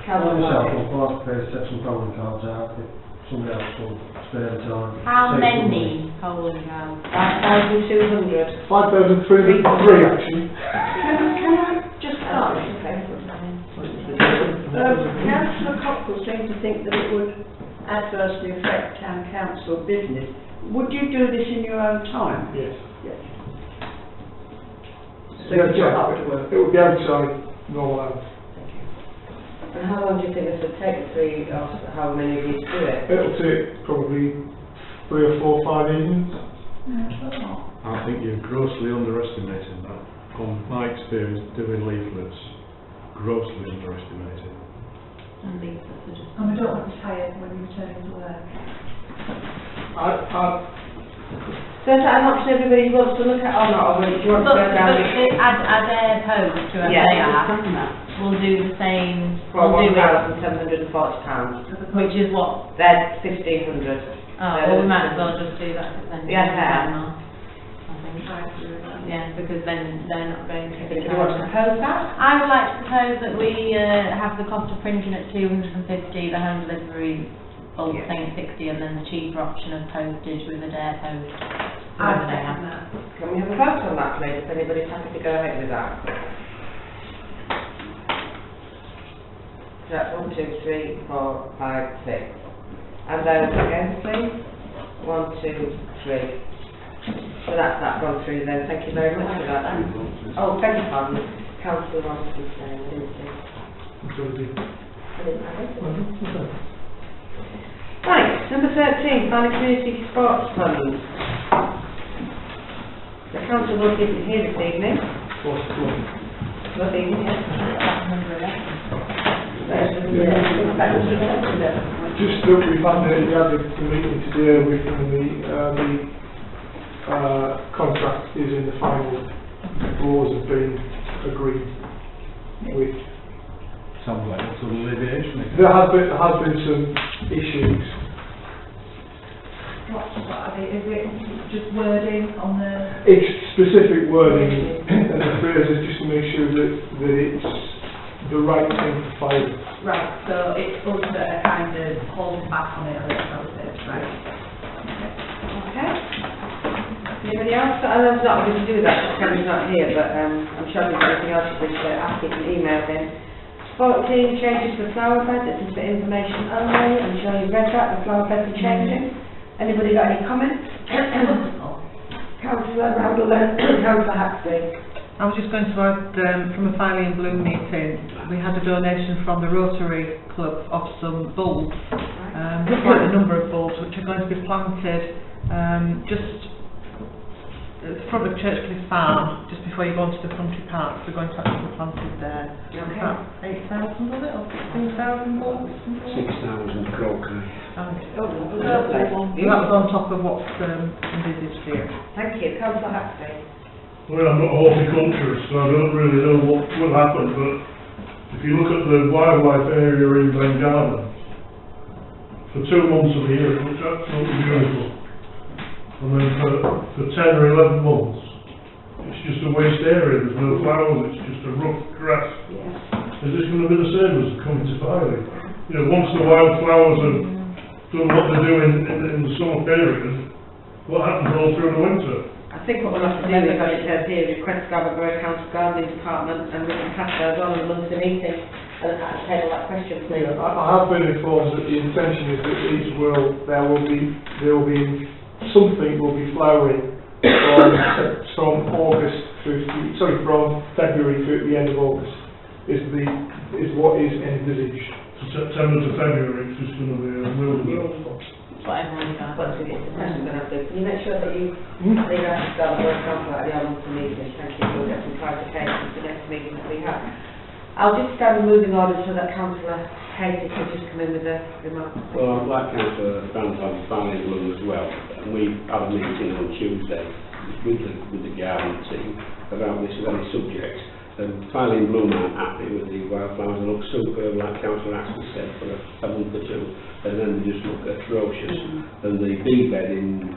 Councillor myself, Martin. I'll have to set some polling cards out if somebody else will spare the time. How Say many polling cards? 5,200. 5,303 actually. Can I just start? Councillor Cockle seemed to think that it would adversely affect town council business. Would you do this in your own time? Yes. Yes. So Yeah, you're not to work. it would be outside normal hours. And how long do you think this would take? 3 or how many of you to do it? It'll take probably 3 or 4 or 5 evenings. I think you're grossly underestimating that. From my experience doing leaflets, grossly underestimated. And these are just... And we don't want to be tired when we return to work. So is that an option everybody wants to look at or not, or do you want to go down But Adair Post, whoever Yeah, they it's are, something that. will do the same, For will do it, £1,740. which is what? They're 1,500. Oh, well, we might as well just do that, then. Yeah, I think. Yeah, because then they're not going to. Do you want to propose that? I would like to propose that we have the cost of printing at 250, the home delivery bulk thing at 60, and then the cheaper option of postage with Adair Post. I second that. Can we have a vote on that, please, if anybody's happy to go ahead with that? So that's 1, 2, 3, 4, 5, 6. And those against, please? 1, 2, 3. So that's that gone through then. Thank you very much for that. Oh, beg your pardon. Councillor wants to say, I didn't see. I didn't have it. Right, number 13, Valley Community Sports Fund. The council will keep it here this evening. Good evening, yes. Just that we've had the meeting today with the contract is in the final, laws have been agreed with. Sounds like sort of alleviation. There has been some issues. What are they, is it just wording on the... It's specific wording and the phrases just to make sure that it's the right thing to file. Right, so it's us that are kind of holding back on it a little bit, right? Okay. Anybody else? And that's not going to do with that, Kevin's not here, but I'm sure if there's anything else you wish to ask, you can email him. 14, changes to the flower bed, this is for information only. I'm sure you've read that, the flower beds are changing. Anybody got any comments? Councillor Randall and Councillor Haxley. I was just going to add, from a Filey and Bloom meeting, we had a donation from the Rotary Club of some bulbs, quite a number of bulbs, which are going to be planted just in front of Churchcliffe Farm, just before you go into the country park. They're going to actually be planted there. Okay. About 8,000 of it, or 16,000 bulbs? 6,000 crockery. That was on top of what's envisaged here. Thank you. Councillor Haxley. Well, I'm not horticulturist, so I don't really know what will happen, but if you look at the wildlife area in Bengala, for 2 months of the year it looks absolutely beautiful. And then for 10 or 11 months, it's just a waste area, there's no flowers, it's just a rough grass. Is this going to be the same as coming to Filey? You know, once the wildflowers have done what they do in the summer period, what happens all through the winter? I think what we'll have to do is, as it says here, request Scarborough Council Gardening Department, and we can pass those on in the monthly meeting and table that question, please. Yeah, I have been informed that the intention is that these will be something will be flowering from February through the end of August is what is envisaged. September to February it's just going to be a wilderness. Whatever we got. Once we get to that, we're going to have to. Can you make sure that you leave out to Scarborough Council at the monthly meeting? Thank you. We'll get some clarification for the next meeting that we have. I'll just stand moving order so that Councillor Hayes can just come in with a remark. Well, I'd like Councillor Randall Farley as well. And we had a meeting on Tuesday with the garden team about this very subject. And Farley and Bloom aren't happy with the wildflowers. They look superb, like Councillor Ashley said, for a month or two, and then they just look atrocious. And the bee bed in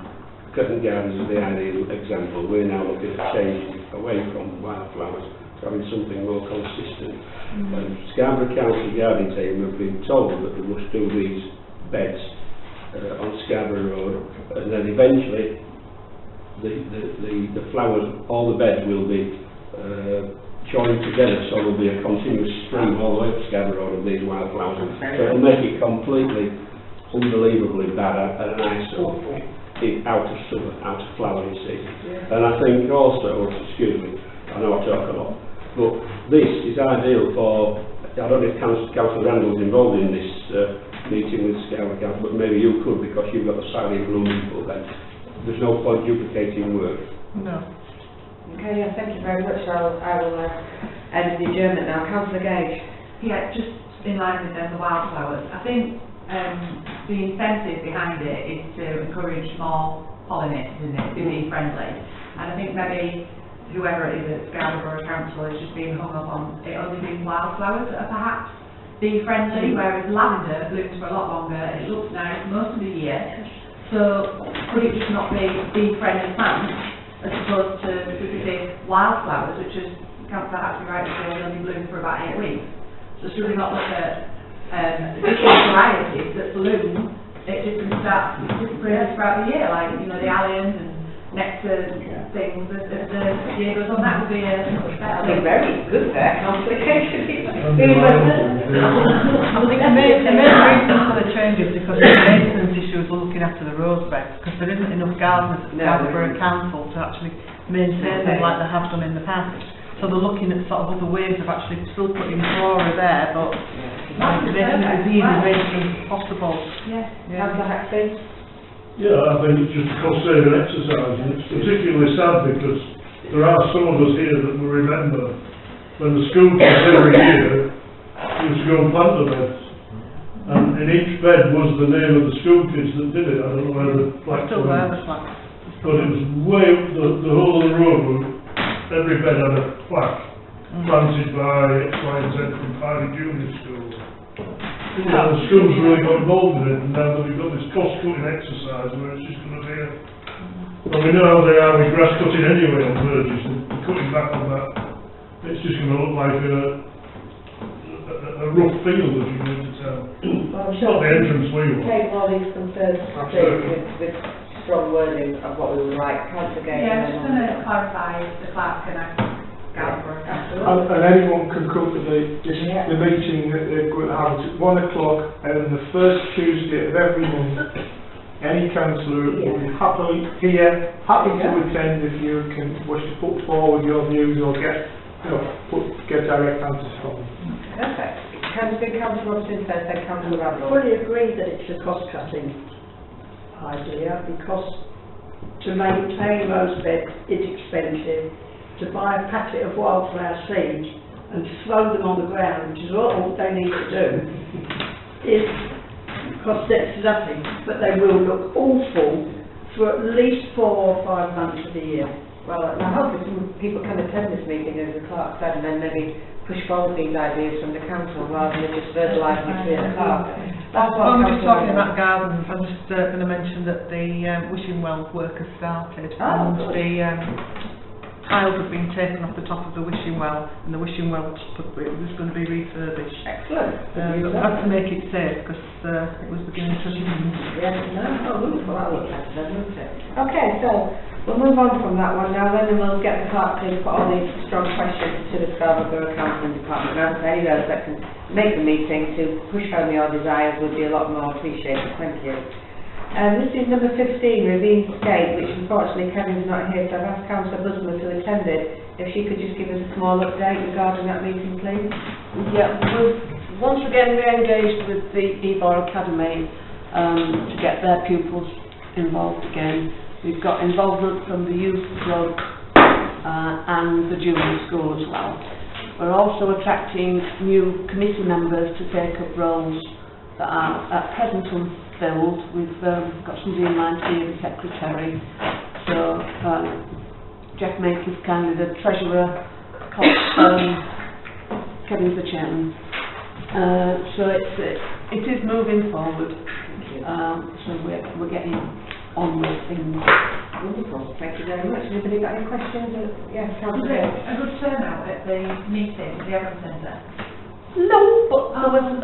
Crescent Gardens is the ideal example. We're now looking at changing away from wildflowers, having something more consistent. Scarborough Council Gardening Team have been told that they must do these beds on Scarborough Road, and then eventually the flowers, all the beds will be joined together, so there'll be a continuous stream all the way up Scarborough Road of these wildflowers. So it'll make it completely, unbelievably bad and an eyesore out of summer, out of flowering season. And I think also, excuse me, I know I talk a lot, but this is ideal for, I don't know if Councillor Randall is involved in this meeting with Scarborough Council, but maybe you could, because you've got the Sally Bloom people then. There's no point duplicating work. No. Okay, yeah, thank you very much. I will end the adjournment now. Councillor Gage. Yeah, just in line with the wildflowers, I think the incentive behind it is to encourage more pollinated, isn't it? Be bee friendly. And I think maybe whoever it is at Scarborough Council is just being hung up on it only being wildflowers that are perhaps bee friendly, whereas lavender blooms for a lot longer, it looks nice most of the year. So could it just not be bee friendly plants as opposed to specific wildflowers, which is Councillor Hatchie right to say only bloom for about 8 weeks. So should we not look at different varieties that bloom at different periods throughout the year, like, you know, the alliums and nectar things as the year goes on? That would be a much better. That'd be very good there, complication. I think the main reason for the change is because of the maintenance issues we're looking after the roadbeds, because there isn't enough gardeners at Scarborough Council to actually maintain them like they have done in the past. So they're looking at sort of other ways of actually still putting flora there, but making it as easy maintenance as possible. Councillor Hackstein? Yeah, I think it's just a cost-saving exercise, and it's particularly sad because there are some of us here that will remember when the school kids every year used to go and plant the beds, and in each bed was the name of the school kids that did it. I don't know where the plaques Still were, there, the plaque. but it was way up the whole of the road. Every bed had a plaque planted by X, Y and Z from Party Junior School. You know, the school's really got involved in it, and now that we've got this cost-cutting exercise where it's just going to be well, we know how they are with grass cutting anyway on verges, and cutting back on that, it's just going to look like a rough field as you go into town. Well, I'm It's sure not the entrance we want. take all these concerns with strong wording of what we would like. Councillor Gay. Yeah, I'm just going to clarify the clerk and Scarborough Council. And anyone can come to the meeting that they're going to have at 1 o'clock on the first Tuesday of every month. Any councillor will be happy to attend if you can wish to put forward your views or get direct answers from them. Perfect. Councillor Robinson first, then Councillor I Radloff. fully agree that it's a cost-cutting idea, because to maintain those beds is expensive. To buy a packet of wildflower seeds and throw them on the ground, which is all they need to do, is cost next to nothing, but they will look awful for at least 4 or 5 months of the year. Well, I hope that some people can attend this meeting, as the clerk said, and then maybe push forward these ideas from the council rather than just verbalise it to the clerk. That's what I'm just talking Councillor about gardens. I'm just going to mention that the wishing well work has started, Oh, and good. the tiles have been taken off the top of the wishing well, and the wishing well was going to be refurbished. Excellent. But we had to make it safe because it was beginning to Yes, no, wonderful, that looks like that, wouldn't it? Okay, so we'll move on from that one now then, and we'll get the clerk to put all these strong questions to the Scarborough Council Department. Now, any of those that can make the meeting to push home your desires would be a lot more appreciated. Thank you. This is number 15, Ravine Skate, which unfortunately Kevin's not here, so I've asked Councillor Busman, who attended, if she could just give us a small update regarding that meeting, please. Yeah, we've once again re-engaged with the EBOR Academy to get their pupils involved again. We've got involvement from the youth club and the junior school as well. We're also attracting new committee members to take up roles that are at present unfilled. We've got somebody in mind to be the secretary. So Jeff Make is kindly the treasurer, Kevin's the chairman. So it is moving forward. So we're getting on with things. Wonderful, thank you very much. Anybody got any questions? Yes, Was Councillor it Gay. a good turnout at the meeting, the Evans Centre? No, but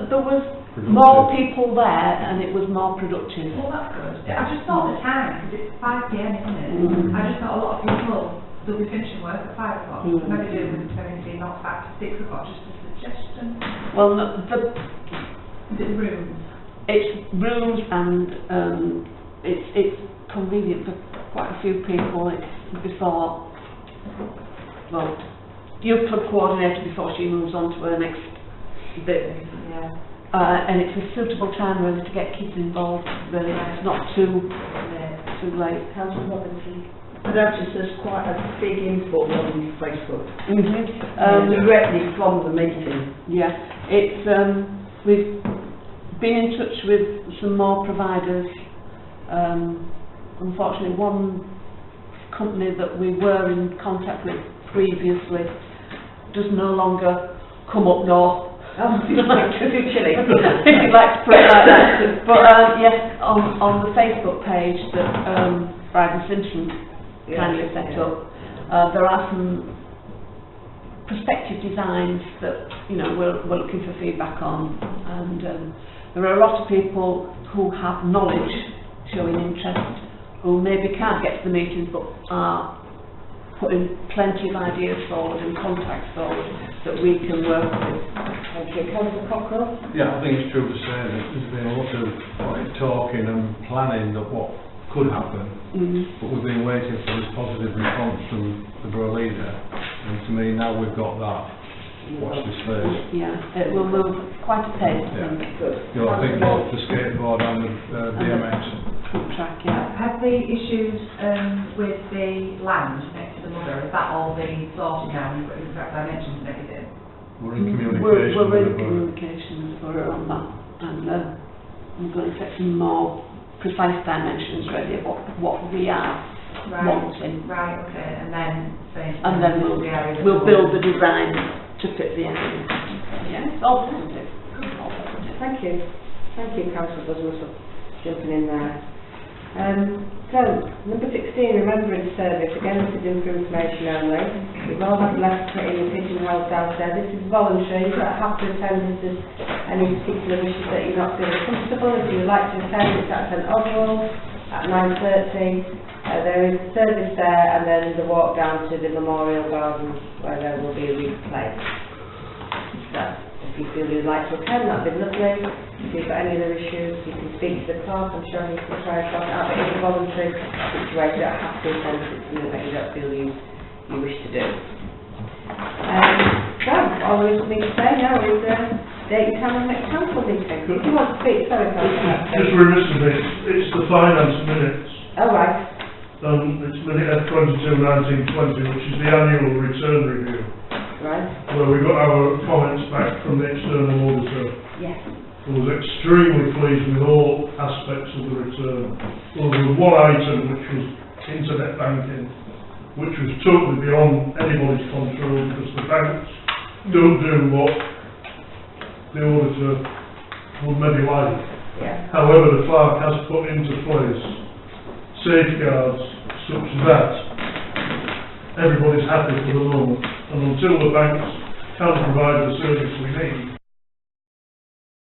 there was more people there and it was more productive. Well, that's good. I just thought the time, because it's 5 p.m, isn't it? I just thought a lot of people will be finishing work at 5 o'clock. Maybe do with 17, not back to 6 o'clock, just a suggestion. Well, Is it rooms? it's rooms and it's convenient for quite a few people. It's before, well, youth club coordinator before she moves on to her next bit. Yeah. And it's a suitable time really to get kids involved. Really, it's not too late. Councillor Robinson. I noticed there's quite a big input on Facebook. Directly from the meeting. Yeah, it's we've been in touch with some more providers unfortunately one company that we were in contact with previously does no longer come up north. If you like to put it like that. But yes, on the Facebook page that Bride and Simpson kindly set up, there are some prospective designs that we're looking for feedback on, and there are a lot of people who have knowledge showing interest, who maybe can't get to the meetings but are putting plenty of ideas forward and contacts forward that we can work with. Thank you. Councillor Cockrell? Yeah, I think it's true to say that there's been a lot of talking and planning of what could happen, but we've been waiting for this positive response from the borough leader, and to me now we've got that. Watch this space. Yeah, it will move quite a pace, I think. Good. I think both the skateboard and the BMX. Foot track, yeah. Have the issues with the land next to the mother, has that all been sorted now? You've got exact dimensions and everything? We're in communication We're with in the borough. communication for her on that, and we're going to get some more precise dimensions ready of what we are wanting. Right, okay, and then we'll build the design to fit the area. Yeah, it's all positive. Thank you. Thank you, Councillor Bosworth, for jumping in there. So, number 16, Remembrance Service. Again, this is in for information only. We've all had left put in the pigeonholes downstairs. This is voluntary. You don't have to attend if there's any particular wishes that you're not feeling comfortable. If you'd like to attend, it's at St Oswald at 9:30. There is service there, and then the walk down to the Memorial Garden where there will be a wreath placed. So, if you feel you'd like to attend, that'd be lovely. If you've got any other issues, you can speak to the clerk. I'm sure you can try and sort it out. But it's a voluntary situation. You don't have to attend if it's something that you don't feel you wish to do. So, all there is for me to say now is date and time of next council meeting. If you want to speak, sorry, Councillor. Just remiss of it, it's the finance minutes. Oh, right. It's minute F22/19/20, which is the annual return review, Right. where we got our comments back from the external auditor. Yes. I was extremely pleased with all aspects of the return. Well, there was one item which was internet banking, which was totally beyond anybody's control because the banks don't do what the auditor would maybe like. Yeah. However, the FARC has put into place safeguards such that everybody's happy for the moment, and until the banks can provide the service we need,